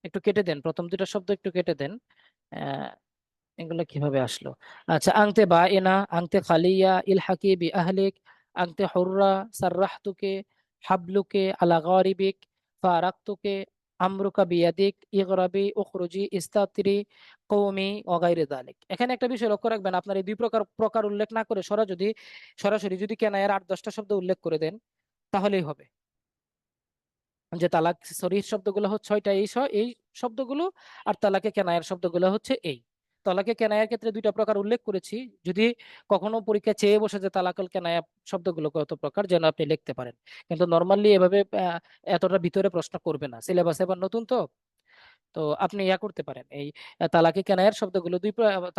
[SPEAKER 1] একটু কেটে দেন, প্রথম 2টা শব্দ একটু কেটে দেন। আহ এগুলো কিভাবে আসলো? আচ্ছা, আংতে বা এনা, আংতে খালিয়া, ইলহাকি বি আহলিক, আংতে হুররা, সাররাহতুকে, হাবলুকে আলা গারিবিক, ফারাকতুকে, আমরুকা বিয়াদিক, ইগরাবি উখরুজি, ইস্তাতরি, কওমি ওয়াগাইরে যালিক। এখানে একটা বিষয় লক্ষ্য রাখবেন, আপনার এই 2 প্রকার প্রকার উল্লেখ না করে সরাসরি যদি কেনায়ের 8-10টা শব্দ উল্লেখ করে দেন, তাহলেই হবে। যে তালাক সরিহ শব্দগুলো হচ্ছে 6টা, এই শব্দগুলো। আর তালাকে কেনায়ের শব্দগুলো হচ্ছে এই। তালাকে কেনায়ের ক্ষেত্রে 2টা প্রকার উল্লেখ করেছি। যদি কখনো পরীক্ষা চেয়ে বসে যে তালাকুল কেনায়া শব্দগুলো কত প্রকার, যেন আপনি লিখতে পারেন। কিন্তু নর্মালি এভাবে এতটা ভিতরে প্রশ্ন করবে না, সিলেবাস এবার নতুন তো। তো আপনি ইয়া করতে পারেন, এই তালাকে কেনায়ের শব্দগুলো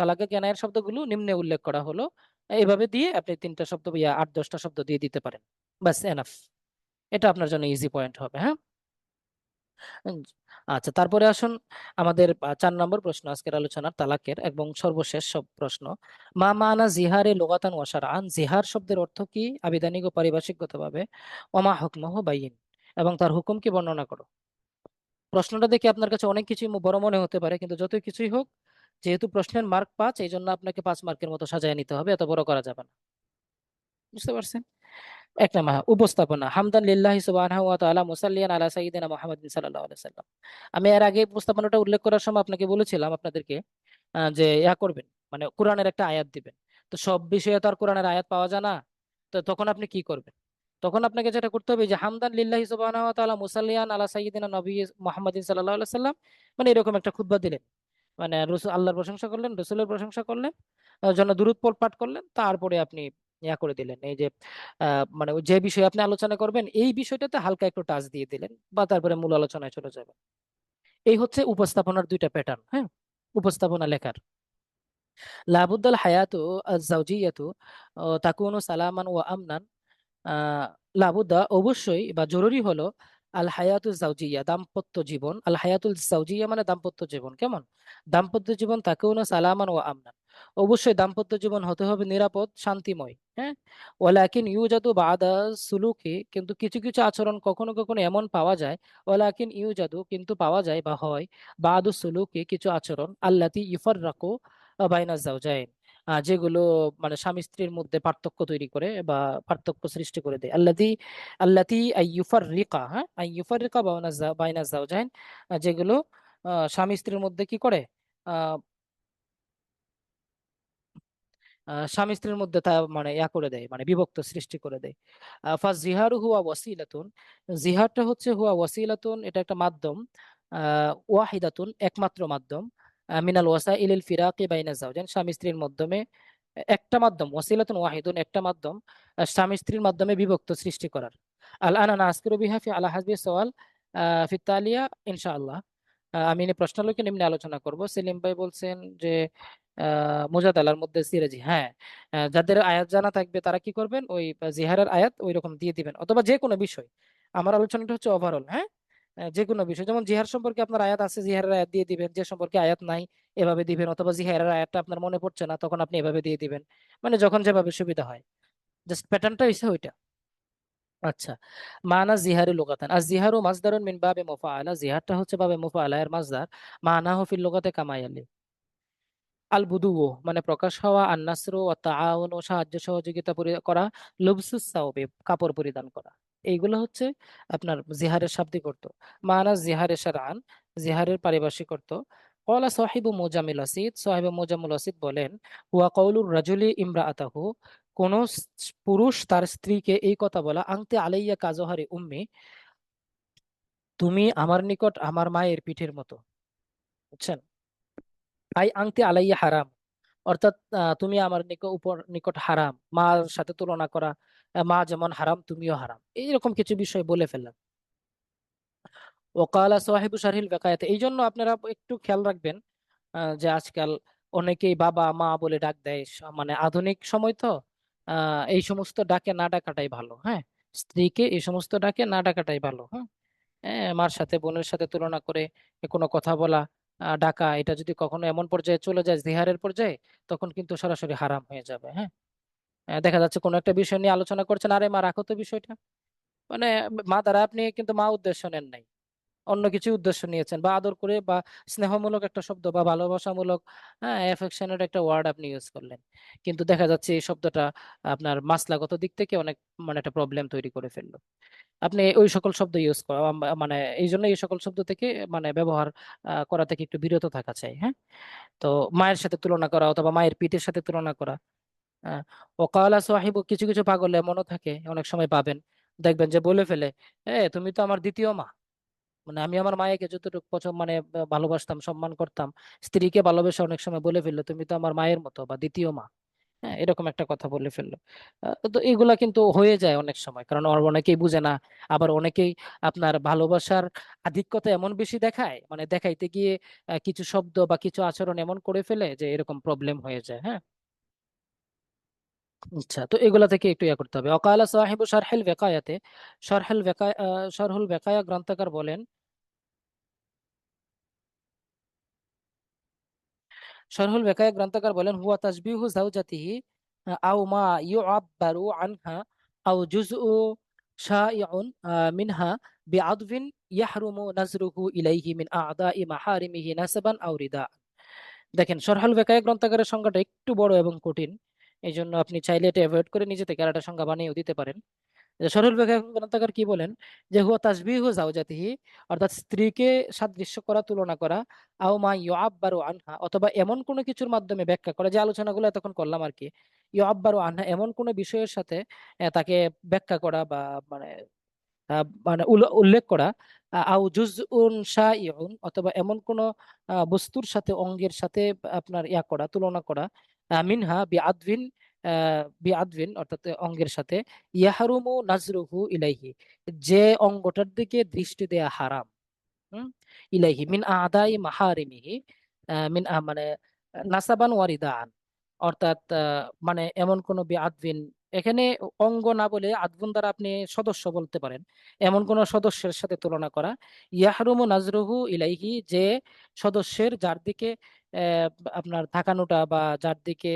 [SPEAKER 1] তালাকে কেনায়ের শব্দগুলো নিম্নে উল্লেখ করা হলো, এইভাবে দিয়ে আপনি 3টা শব্দ, 8-10টা শব্দ দিয়ে দিতে পারেন। বাস এনাফ। এটা আপনার জন্য ইজি পয়েন্ট হবে। হ্যাঁ। উম, আচ্ছা, তারপরে আসুন আমাদের 4 নম্বর প্রশ্ন আজকের আলোচনার, তালাকের এবং সর্বশেষ সব প্রশ্ন। মা মানা জিহারে লুগাতান ওয়া শারআন, জিহার শব্দের অর্থ কি আবিধানিক ও পারিভাষিকগতভাবে? ওমা হুকমুহু বাইয়িন, এবং তার হুকুম কি বর্ণনা করো। প্রশ্নটা দেখে আপনার কাছে অনেক কিছুই বড় মনে হতে পারে, কিন্তু যতই কিছুই হোক, যেহেতু প্রশ্নের মার্ক 5, এই জন্য আপনাকে 5 মার্কের মতো সাজায় নিতে হবে, এত বড় করা যাবে না। বুঝতে পারছেন? 1 নম্বর, উপস্থাপনা। হামদান লিল্লাহি সুবহানাহু ওয়া তাআলা মুসাল্লিয়ান আলা সাইয়্যিদিনা মুহাম্মাদিন সাল্লাল্লাহু আলাইহি ওয়াসাল্লাম। আমি এর আগে উপস্থাপনাটা উল্লেখ করার সময় আপনাকে বলেছিলাম আপনাদেরকে যে ইয়া করবেন, মানে কোরআনের একটা আয়াত দিবেন। তো তো সব বিষয়ে তো আর কোরআনের আয়াত পাওয়া যায় না। তো তখন আপনি কি করবেন? তখন আপনাকে যেটা করতে হবে যে হামদান লিল্লাহি সুবহানাহু ওয়া তাআলা মুসাল্লিয়ান আলা সাইয়্যিদিনা নবী মুহাম্মাদিন সাল্লাল্লাহু আলাইহি সাল্লাম, মানে এরকম একটা খুতবা দিলেন। মানে রসুল আল্লাহর প্রশংসা করলেন, রসুলের প্রশংসা করলেন, জন্য দুরূদ পাঠ করলেন, তারপরে আপনি ইয়া করে দিলেন এই যে মানে ওই যে বিষয়ে আপনি আলোচনা করবেন এই বিষয়টাতে হালকা একটু টাচ দিয়ে দিলেন, বা তারপরে মূল আলোচনায় চলে যাবেন। এই হচ্ছে উপস্থাপনার দুইটা প্যাটার্ন, হ্যাঁ, উপস্থাপনা লেখার। লাবুদ্দাল হায়াতু আজ-জাওজিয়াতু তাকুনু সালামান ওয়া আমনান। আহ লাবুদ্দা অবশ্যই বা জরুরি হলো আল হায়াতুল জাওজিয়া দাম্পত্য জীবন। আল হায়াতুল জাওজিয়া মানে দাম্পত্য জীবন কেমন? দাম্পত্য জীবন তাকেও না সালামান ও আমনান। অবশ্যই দাম্পত্য জীবন হতে হবে নিরাপদ, শান্তিময়, হ্যাঁ। ওয়ালাকিন ইউজাদু বাদা সুলুকি, কিন্তু কিছু কিছু আচরণ কখনো কখনো এমন পাওয়া যায়। ওয়ালাকিন ইউজাদু, কিন্তু পাওয়া যায় বা হয়, বাদু সুলুকি, কিছু আচরণ আল্লাতি ইফাররাকু বাইনা জাওজাইন, যেগুলো মানে স্বামী স্ত্রীর মধ্যে পার্থক্য তৈরি করে বা পার্থক্য সৃষ্টি করে দেয়। আল্লাতি আল্লাতি আইয়ুফাররিকা, হ্যাঁ, আইয়ুফাররিকা বাইনা জাওজাইন, যেগুলো স্বামী স্ত্রীর মধ্যে কি করে, আহ স্বামী স্ত্রীর মধ্যে তা মানে ইয়া করে দেয়, মানে বিভক্ত সৃষ্টি করে দেয়। জিহারু হুয়া ওয়াসিলাতুন, জিহারটা হচ্ছে হুয়া ওয়াসিলাতুন, এটা একটা মাধ্যম, ওয়াহিদাতুন একমাত্র মাধ্যম, মিনাল ওয়াসাইলিল ফিরাকি বাইনা জাওজাইন, স্বামী স্ত্রীর মাধ্যমে একটা মাধ্যম, ওয়াসিলাতুন ওয়াহিদুন একটা মাধ্যম, স্বামী স্ত্রীর মাধ্যমে বিভক্ত সৃষ্টি করার। আল আনা নাসকিরু বিহা ফি আলা হাসবি সওয়াল ফি তালিয়া ইনশাআল্লাহ। আমি এই প্রশ্নালোকে নিম্নে আলোচনা করব। সেলিম ভাই বলছেন যে মুজাদালার মধ্যে সিরাজি, হ্যাঁ, যাদের আয়াত জানা থাকবে তারা কি করবেন, ওই জিহারের আয়াত ওই রকম দিয়ে দিবেন, অথবা যে কোনো বিষয়। আমার আলোচনাটা হচ্ছে ওভারঅল, হ্যাঁ। যে কোনো বিষয়, যেমন জিহার সম্পর্কে আপনার আয়াত আছে, জিহারের আয়াত দিয়ে দিবেন, যে সম্পর্কে আয়াত নাই এভাবে দিবেন, অথবা জিহারের আয়াতটা আপনার মনে পড়ছে না তখন আপনি এভাবে দিয়ে দিবেন, মানে যখন যেভাবে সুবিধা হয়। জাস্ট প্যাটার্নটা হইছে ওইটা। আচ্ছা, মানা জিহারি লুগাতান, আর জিহারু মাসদারুন মিন বাবে মুফাআলা, জিহারটা হচ্ছে বাবে মুফাআলা এর মাসদার। মানাহু ফিল লুগাতে কামায়ালি, আল বুদুও মানে প্রকাশ হওয়া, আর নাসরু ও তাআউন ও সাহায্য সহযোগিতা করা, লুবসুস সাওবে কাপড় পরিধান করা, এইগুলো হচ্ছে আপনার জিহারের শাব্দিক অর্থ। মানা জিহারে শারআন, জিহারের পারিভাষিক অর্থ। ক্বালা সাহিবু মুজামিল আসিদ, সাহিবু মুজামিল আসিদ বলেন, হুয়া কাউলুর রাজুলি ইমরাআতাহু, কোন পুরুষ তার স্ত্রীকে এই কথা বলা, আনতে আলাইয়া কাজহারি উম্মি, তুমি আমার নিকট আমার মায়ের পিঠের মতো, বুঝছেন? আই আংটি আলাইয়া হারাম, অর্থাৎ তুমি আমার নিকট হারাম, মার সাথে তুলনা করা, মা যেমন হারাম তুমিও হারাম, এইরকম কিছু বিষয় বলে ফেললাম। ওকালা সাহিবু শারহিল বেকায়াতে, এই জন্য আপনারা একটু খেয়াল রাখবেন যে আজকাল অনেকেই বাবা মা বলে ডাক দেয়, মানে আধুনিক সময় তো এই সমস্ত ডাকে না ডাকাটাই ভালো, হ্যাঁ। স্ত্রীকে এই সমস্ত ডাকে না ডাকাটাই ভালো, হ্যাঁ। মার সাথে বোনের সাথে তুলনা করে কোনো কথা বলা, ডাকা, এটা যদি কখনো এমন পর্যায়ে চলে যায় জিহারের পর্যায়ে, তখন কিন্তু সরাসরি হারাম হয়ে যাবে, হ্যাঁ। দেখা যাচ্ছে কোনো একটা বিষয় নিয়ে আলোচনা করছেন, আরে মা রাখো তো বিষয়টা, মানে মা দ্বারা আপনি কিন্তু মা উদ্দেশ্য নেন নাই, অন্য কিছু উদ্দেশ্য নিয়েছেন, বা আদর করে বা স্নেহমূলক একটা শব্দ বা ভালোবাসামূলক, হ্যাঁ, এফেকশনের একটা ওয়ার্ড আপনি ইউজ করলেন, কিন্তু দেখা যাচ্ছে এই শব্দটা আপনার মাসলাগত দিক থেকে অনেক মানে একটা প্রবলেম তৈরি করে ফেললো। আপনি ওই সকল শব্দ ইউজ করা মানে এই জন্য এই সকল শব্দ থেকে মানে ব্যবহার করা থেকে একটু বিরত থাকা চাই, হ্যাঁ। তো মায়ের সাথে তুলনা করা অথবা মায়ের পিঠের সাথে তুলনা করা। ওকালা সাহিবু, কিছু কিছু পাগল এমনও থাকে, অনেক সময় পাবেন, দেখবেন যে বলে ফেলে, তুমি তো আমার দ্বিতীয় মা, মানে আমি আমার মায়েকে যতটুকু পছন্দ মানে ভালোবাসতাম সম্মান করতাম, স্ত্রীকে ভালোবেসে অনেক সময় বলে ফেললো তুমি তো আমার মায়ের মতো বা দ্বিতীয় মা, হ্যাঁ, এরকম একটা কথা বলে ফেললো। তো এগুলা কিন্তু হয়ে যায় অনেক সময়, কারণ অনেকেই বুঝে না। আবার অনেকেই আপনার ভালোবাসার আধিক্যতা এমন বেশি দেখায়, মানে দেখাইতে গিয়ে কিছু শব্দ বা কিছু আচরণ এমন করে ফেলে যে এরকম প্রবলেম হয়ে যায়, হ্যাঁ। আচ্ছা, তো এগুলা থেকে একটু ইয়া করতে হবে। অকালা সাহিবু শারহুল বেকায়াতে, শারহুল বেকায়া শারহুল বেকায়া গ্রন্থকার বলেন, শারহুল বেকায়া গ্রন্থকার বলেন, হুয়া তাসবিহু যাওজাতিহি আও মা ইউআব্বারু আনহা আও জুজউ শাইউন মিনহা বিআদফিন ইয়াহরুমু নাজরুহু ইলাইহি মিন আ'দাই মাহারিমিহি নাসাবান আও রিদা। দেখেন, শারহুল বেকায়া গ্রন্থকারের সংজ্ঞাটা একটু বড় এবং কঠিন, এই জন্য আপনি চাইলে এটা অ্যাভয়েড করে নিজে থেকে আর একটা সংজ্ঞা বানিয়েও দিতে পারেন। সরহুল গ্রন্থকার কি বলেন, যে হুয়া তাসবিহু জাওজাতিহি, অর্থাৎ স্ত্রীকে সাদৃশ্য করা, তুলনা করা, আও মা ইউআব্বারু আনহা, অথবা এমন কোনো কিছুর মাধ্যমে ব্যাখ্যা করা, যে আলোচনাগুলো এতক্ষণ করলাম আর কি, ইউআব্বারু আনহা, এমন কোনো বিষয়ের সাথে তাকে ব্যাখ্যা করা বা মানে মানে উল্লেখ করা, আও জুজউন শাইউন, অথবা এমন কোন বস্তুর সাথে, অঙ্গের সাথে আপনার ইয়া করা, তুলনা করা, মিনহা বিআদভিন, বিআদভিন অর্থাৎ অঙ্গের সাথে, ইয়াহরুমু নাজরুহু ইলাইহি, যে অঙ্গটার দিকে দৃষ্টি দেয়া হারাম, হুম, ইলাইহি মিন আদাই মাহারিমিহি, মানে নাসাবান ওয়ারিদান, অর্থাৎ মানে এমন কোন বিআদভিন, এখানে অঙ্গ না বলে আদবুন দ্বারা আপনি সদস্য বলতে পারেন, এমন কোন সদস্যের সাথে তুলনা করা, ইয়াহরুমু নাজরুহু ইলাইহি, যে সদস্যের যার দিকে আহ, আপনার তাকানোটা, বা যার দিকে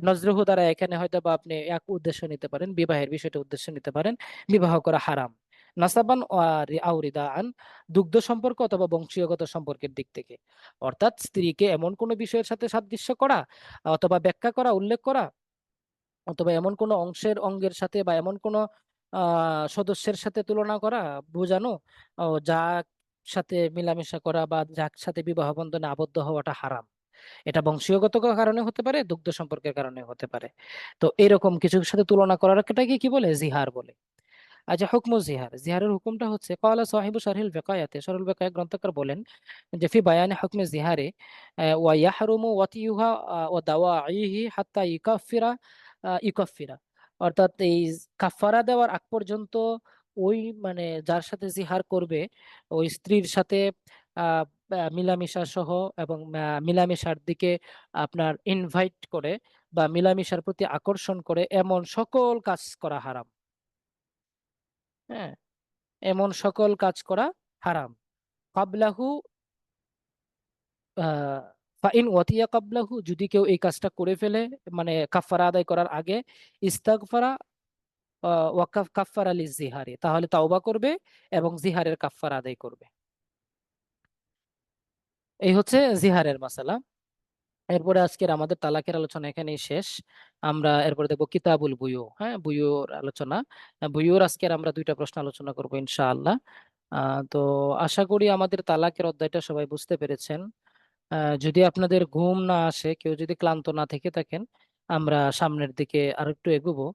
[SPEAKER 1] নজরুহু দ্বারা এখানে হয়তো বা আপনি এক উদ্দেশ্য নিতে পারেন, বিবাহের বিষয়টা উদ্দেশ্য নিতে পারেন, বিবাহ করা হারাম। নাসাবান আউরিদান, দুগ্ধ সম্পর্ক অথবা বংশীয়গত সম্পর্কের দিক থেকে, অর্থাৎ স্ত্রীকে এমন কোনো বিষয়ের সাথে সাদৃশ্য করা, অথবা ব্যাখ্যা করা, উল্লেখ করা, অথবা এমন কোনো অঙ্গের সাথে, বা এমন কোনো সদস্যের সাথে তুলনা করা, বোঝানো, যার সাথে মিলামেশা করা বা যার সাথে বিবাহ বন্ধনে আবদ্ধ হওয়াটা হারাম। এটা বংশীয়গত কারণে হতে পারে, দুগ্ধ সম্পর্কের কারণে হতে পারে। তো এরকম কিছুর সাথে তুলনা করাটাকে কি বলে? জিহার বলে। আচ্ছা, হুকমু জিহার, জিহারের হুকুমটা হচ্ছে, ক্বালা সাহিবু শারহিল বিকায়াতে, শারহুল বিকায়া গ্রন্থকার বলেন যে, ফি বায়ানে হুকমে জিহারে ওয়া ইয়াহরুমু ওয়াতিউহা ওয়া দাওয়াইহি হাত্তা ইকাফিরা, অর্থাৎ এই কাফারা দেওয়ার আগ পর্যন্ত ওই মানে যার সাথে জিহার করবে, ওই স্ত্রীর সাথে আহ মিলামিশা সহ, এবং মিলামিশার দিকে আপনার ইনভাইট করে বা মিলামিশার প্রতি আকর্ষণ করে এমন সকল কাজ করা হারাম। হ্যাঁ, এমন সকল কাজ করা হারাম। কাবলাহু, ফাইন ওয়াতিয়া কাবলাহু, যদি কেউ এই কাজটা করে ফেলে, মানে কাফারা আদায় করার আগে, ইস্তাগফারা ওয়াকাফ কাফারা লিজিহারি, তাহলে তাওবা করবে এবং জিহারের কাফারা আদায় করবে। এই হচ্ছে জিহারের মাসালা। এরপরে আজকের আমাদের তালাকের আলোচনা এখানেই শেষ। আমরা এরপরে দেখবো কিতাবুল বুয়ু, হ্যাঁ, বুয়ুর আলোচনা। বুয়ুর আজকের আমরা দুইটা প্রশ্ন আলোচনা করবো ইনশাআল্লাহ। তো আশা করি আমাদের তালাকের অধ্যায়টা সবাই বুঝতে পেরেছেন। যদি আপনাদের ঘুম না আসে, কেউ যদি ক্লান্ত না থেকে থাকেন, আমরা সামনের দিকে আর একটু এগোবো।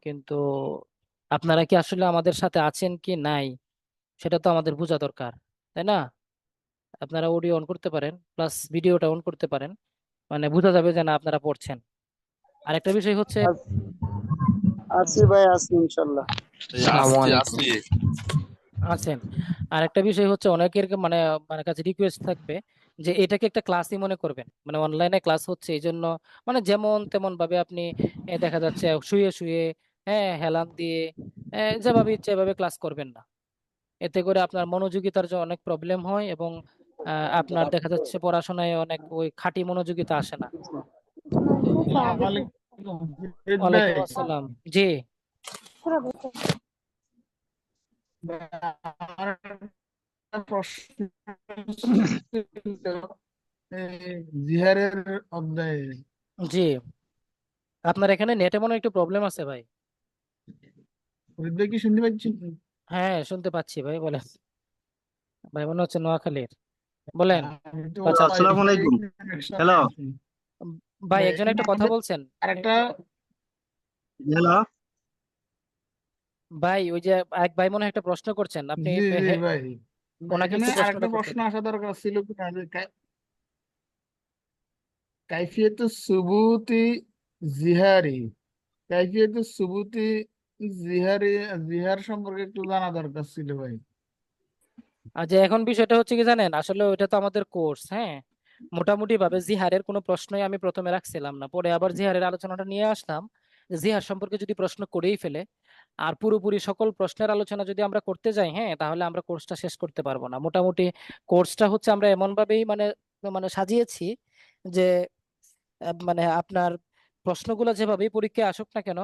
[SPEAKER 1] কিন্তু আপনারা কি আসলে আমাদের সাথে আছেন কি নাই, সেটা তো আমাদের বোঝা দরকার, তাই না? আপনারা অডিও অন করতে পারেন, প্লাস ভিডিওটা অন করতে পারেন, মানে বোঝা যাবে যে না আপনারা পড়ছেন। আরেকটা বিষয় হচ্ছে, হুম,
[SPEAKER 2] আছি ভাই, আছি ইনশাল্লাহ। আসসালামু
[SPEAKER 3] আসছি
[SPEAKER 2] আলাইকুম।
[SPEAKER 3] আসছি।
[SPEAKER 1] আছেন। আরেকটা বিষয় হচ্ছে, অনেকের মানে মানে কাছে রিকোয়েস্ট থাকবে যে এটাকে একটা ক্লাসই মনে করবেন, মানে অনলাইনে ক্লাস হচ্ছে এই জন্য, মানে যেমন তেমন ভাবে আপনি দেখা যাচ্ছে শুয়ে শুয়ে, হ্যাঁ, হেলান দিয়ে, যেভাবে ইচ্ছে এভাবে ক্লাস করবেন না। এতে করে আপনার মনোযোগিতার যে অনেক প্রবলেম হয়, এবং আপনার দেখা যাচ্ছে পড়াশোনায় অনেক ওই খাঁটি মনোযোগিতা আসে না।
[SPEAKER 2] আসসালামু আলাইকুম ফিরোজ ভাই।
[SPEAKER 1] ওয়ালাইকুম আসসালাম। জি।
[SPEAKER 2] আমার একটা প্রশ্ন ছিল, এই জিহারের অধ্যায়ে।
[SPEAKER 1] জি, আপনার এখানে নেটে মনে হয় একটু প্রবলেম আছে ভাই।
[SPEAKER 2] ফরিদ ভাই কি শুনতে পাচ্ছেন?
[SPEAKER 1] হ্যাঁ, শুনতে পাচ্ছি ভাই, বলেন। ভাই মনে হচ্ছে নোয়াখালীর, বলেন।
[SPEAKER 2] আমি তো
[SPEAKER 1] বাচ্চা,
[SPEAKER 3] আসসালামু
[SPEAKER 2] ওয়াইফাই
[SPEAKER 3] আলাইকুম।
[SPEAKER 2] কানেকশনে
[SPEAKER 3] হ্যালো।
[SPEAKER 2] আছি।
[SPEAKER 1] ভাই
[SPEAKER 2] ভাই
[SPEAKER 1] একজন
[SPEAKER 2] এখানে
[SPEAKER 1] একটা কথা
[SPEAKER 2] আমাদের
[SPEAKER 1] বলছেন
[SPEAKER 2] আরেকটা,
[SPEAKER 1] একটু।
[SPEAKER 3] হ্যালো।
[SPEAKER 1] ভাই ওই যে এক ভাই মনে হয় একটা প্রশ্ন করছেন আপনি,
[SPEAKER 2] জি জি ভাই,
[SPEAKER 1] ওনাকে
[SPEAKER 2] এখানে
[SPEAKER 1] একটু
[SPEAKER 2] আরেকটা
[SPEAKER 1] প্রশ্নটা করতে
[SPEAKER 2] প্রশ্ন
[SPEAKER 1] দেন।
[SPEAKER 2] আসা দরকার ছিল কিনা, যে কাইফিয়াতুস সুবুতি জিহারি, কাইফিয়াতুস সুবুতি জিহারি, জিহার সম্পর্কে একটু জানা দরকার ছিল ভাই।
[SPEAKER 1] আর যে এখন বিষয়টা হচ্ছে কি জানেন, আসলে ওইটা তো আমাদের কোর্স, হ্যাঁ, মোটামুটি ভাবে জিহারের কোনো প্রশ্নই আমি প্রথমে রাখছিলাম না, পরে আবার জিহারের আলোচনাটা নিয়ে আসলাম, যে জিহার সম্পর্কে যদি প্রশ্ন করেই ফেলে, আর পুরোপুরি সকল প্রশ্নের আলোচনা যদি আমরা করতে যাই, হ্যাঁ, তাহলে আমরা কোর্সটা শেষ করতে পারবো না। মোটামুটি কোর্সটা হচ্ছে আমরা এমন ভাবেই মানে মানে সাজিয়েছি যে মানে আপনার প্রশ্নগুলো যেভাবেই পরীক্ষায় আসুক না কেন,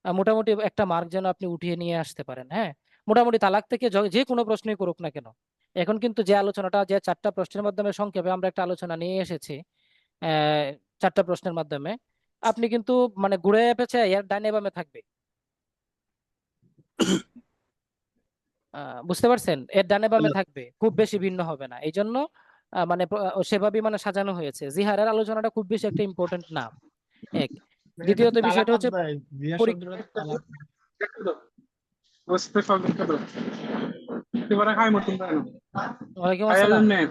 [SPEAKER 1] মোটামুটি একটা মার্ক যেন আপনি উঠিয়ে নিয়ে আসতে পারেন, হ্যাঁ। মোটামুটি তালাক থেকে যে কোনো প্রশ্নই করুক না কেন, এখন কিন্তু যে আলোচনাটা, যে চারটা প্রশ্নের মাধ্যমে সংক্ষেপে আমরা একটা আলোচনা নিয়ে এসেছি, চারটা প্রশ্নের মাধ্যমে, আপনি কিন্তু মানে ঘুরে পেঁচে এর ডানে বামে থাকবে। বুঝতে পারছেন? এর ডানে বামে
[SPEAKER 3] হ্যালো
[SPEAKER 1] থাকবে, খুব বেশি ভিন্ন হবে না, এই জন্য মানে সেভাবেই মানে সাজানো হয়েছে। জিহারের আলোচনাটা খুব বেশি একটা ইম্পর্টেন্ট না। এক,
[SPEAKER 2] এটা
[SPEAKER 1] দ্বিতীয়ত
[SPEAKER 2] তালাক
[SPEAKER 1] বিষয়টা হচ্ছে
[SPEAKER 2] দেয়, জিহার
[SPEAKER 1] পরীক্ষা।
[SPEAKER 2] শব্দটা তালাক।
[SPEAKER 3] Você fala do cabelo. Você vai cair muito bem.
[SPEAKER 1] ওয়ালাইকুম
[SPEAKER 3] Aí ele
[SPEAKER 1] আসসালাম।
[SPEAKER 3] nem.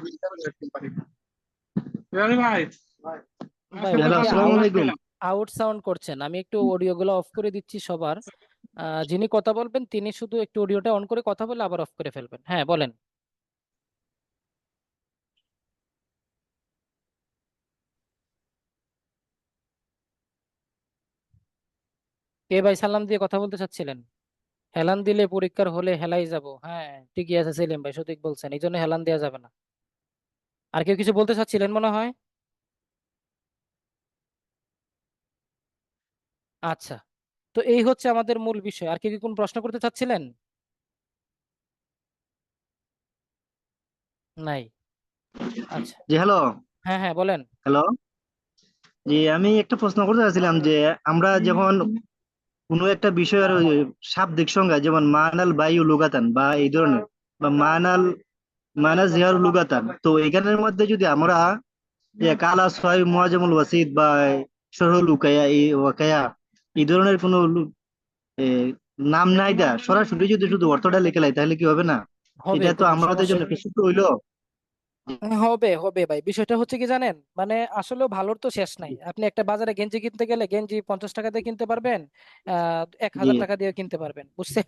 [SPEAKER 3] Ele vai.
[SPEAKER 1] ভাই
[SPEAKER 3] Você
[SPEAKER 1] ওটা
[SPEAKER 3] tá
[SPEAKER 1] কি
[SPEAKER 3] falando
[SPEAKER 1] out
[SPEAKER 3] alaikum.
[SPEAKER 1] Out sound করছেন? আমি একটু অডিওগুলো অফ করে দিচ্ছি সবার। যিনি কথা বলবেন তিনি শুধু একটু অডিওটা অন করে কথা বলে আবার অফ করে ফেলবেন। হ্যাঁ, বলেন। কে ভাই সালাম দিয়ে কথা বলতে চাচ্ছিলেন? হেলান দিলে পরীক্ষার হলে হেলাই যাব। হ্যাঁ, ঠিকই আছে সেলিম ভাই, সঠিক বলছেন, এই জন্য হেলান দেওয়া যাবে না। আর কেউ কিছু বলতে চাচ্ছিলেন মনে হয়? আচ্ছা, তো এই হচ্ছে আমাদের মূল বিষয়। আর কেউ কি কোন প্রশ্ন করতে চাচ্ছিলেন? নাই? আচ্ছা।
[SPEAKER 3] জি হ্যালো।
[SPEAKER 1] হ্যাঁ হ্যাঁ, বলেন।
[SPEAKER 3] হ্যালো। জি আমি একটা প্রশ্ন করতে চাচ্ছিলাম যে আমরা যখন কোনো একটা বিষয়ের ওই শাব্দিক সংজ্ঞা যেমন মানাল বায়ু লুগাতান বা এই ধরনের বা মানা জিহার লুগাতান, তো এখানের মধ্যে যদি আমরা কালা ছয় মুআজামুল ওয়াসিদ বা সরহুল উকায়া এই ওয়াকায়া এই ধরনের কোনো এ, নাম নাই দা সরাসরি যদি শুধু অর্থটা লিখে লাই তাহলে কি হবে না?
[SPEAKER 1] হবে,
[SPEAKER 3] এটা তো
[SPEAKER 1] কোনো
[SPEAKER 3] আমাদের
[SPEAKER 1] সমস্যা
[SPEAKER 3] জন্য একটা সূত্র হইলো।
[SPEAKER 1] হবে হবে ভাই। বিষয়টা হচ্ছে কি জানেন, মানে আসলে ভালোর তো শেষ নাই। আপনি একটা বাজারে গেঞ্জি কিনতে গেলে গেঞ্জি 50 টাকা দিয়ে কিনতে পারবেন, 1000 টাকা দিয়ে কিনতে পারবেন, বুঝছেন?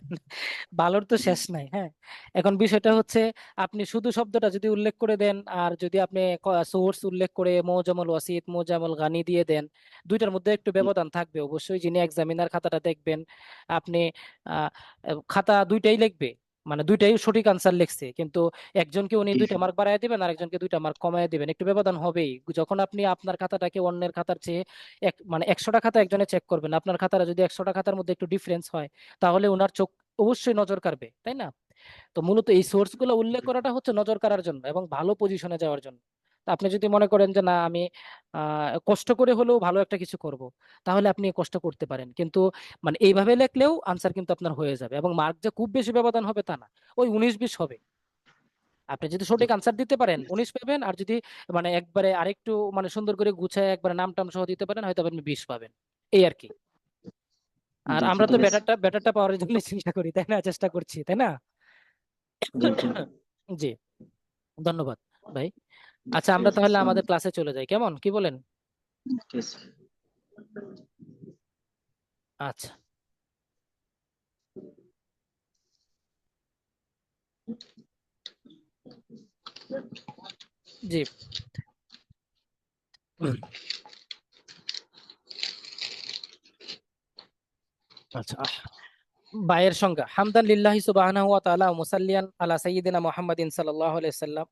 [SPEAKER 1] ভালোর তো শেষ নাই। হ্যাঁ, এখন বিষয়টা হচ্ছে আপনি শুধু শব্দটা যদি উল্লেখ করে দেন, আর যদি আপনি সোর্স উল্লেখ করে মোজামুল ওয়াসিত মোজামুল গানি দিয়ে দেন, দুইটার মধ্যে একটু ব্যবধান থাকবে অবশ্যই। যিনি এক্সামিনার খাতাটা দেখবেন, আপনি আহ, খাতা দুইটাই লিখবে, মানে দুইটাই সঠিক আনসার লিখছে, কিন্তু একজনকে উনি
[SPEAKER 3] জি
[SPEAKER 1] 2টা মার্ক বাড়ায় দিবেন আর একজনকে 2টা মার্ক কমায় দিবেন, একটু ব্যবধান হবেই। যখন আপনি আপনার খাতাটাকে অন্যের খাতার চেয়ে মানে 100টা খাতা একজনে চেক করবেন, আপনার খাতাটা যদি 100টা খাতার মধ্যে একটু ডিফারেন্স হয়, তাহলে ওনার চোখ অবশ্যই নজর কাড়বে, তাই না? তো মূলত এই সোর্স গুলো উল্লেখ করাটা হচ্ছে নজর কাড়ার জন্য এবং ভালো পজিশনে যাওয়ার জন্য। তা আপনি যদি মনে করেন যে না, আমি কষ্ট করে হলেও ভালো একটা কিছু করব, তাহলে আপনি কষ্ট করতে পারেন, কিন্তু মানে এইভাবে লেখলেও আনসার কিন্তু আপনার হয়ে যাবে, এবং মার্ক যে খুব বেশি ব্যবধান হবে তা না, ওই 19-20 হবে। আপনি যদি
[SPEAKER 3] জি
[SPEAKER 1] সঠিক আনসার দিতে পারেন 19 পাবেন, আর যদি মানে একবারে আরেকটু মানে সুন্দর করে গুছায় একবারে নাম টাম সহ দিতে পারেন, হয়তো আপনি 20 পাবেন, এই আর কি। আর
[SPEAKER 3] জি
[SPEAKER 1] আমরা
[SPEAKER 3] ঠিক
[SPEAKER 1] তো
[SPEAKER 3] আছে।
[SPEAKER 1] ব্যাটারটা ব্যাটারটা পাওয়ার জন্য চিন্তা করি, তাই না? চেষ্টা করছি, তাই না?
[SPEAKER 3] জি জি
[SPEAKER 1] জি, ধন্যবাদ ভাই। আচ্ছা, আমরা তাহলে আমাদের ক্লাসে চলে যাই, কেমন, কি বলেন?
[SPEAKER 3] ঠিক আছে।
[SPEAKER 1] আচ্ছা। জি। আচ্ছা, বায়ের সংজ্ঞা: হামদান লিল্লাহি সুবহানাহু ওয়া তাআলা ওয়া মুসাল্লিয়ান আলা সাইয়্যিদিনা মুহাম্মাদিন সাল্লাল্লাহু আলাইহি ওয়াসাল্লাম।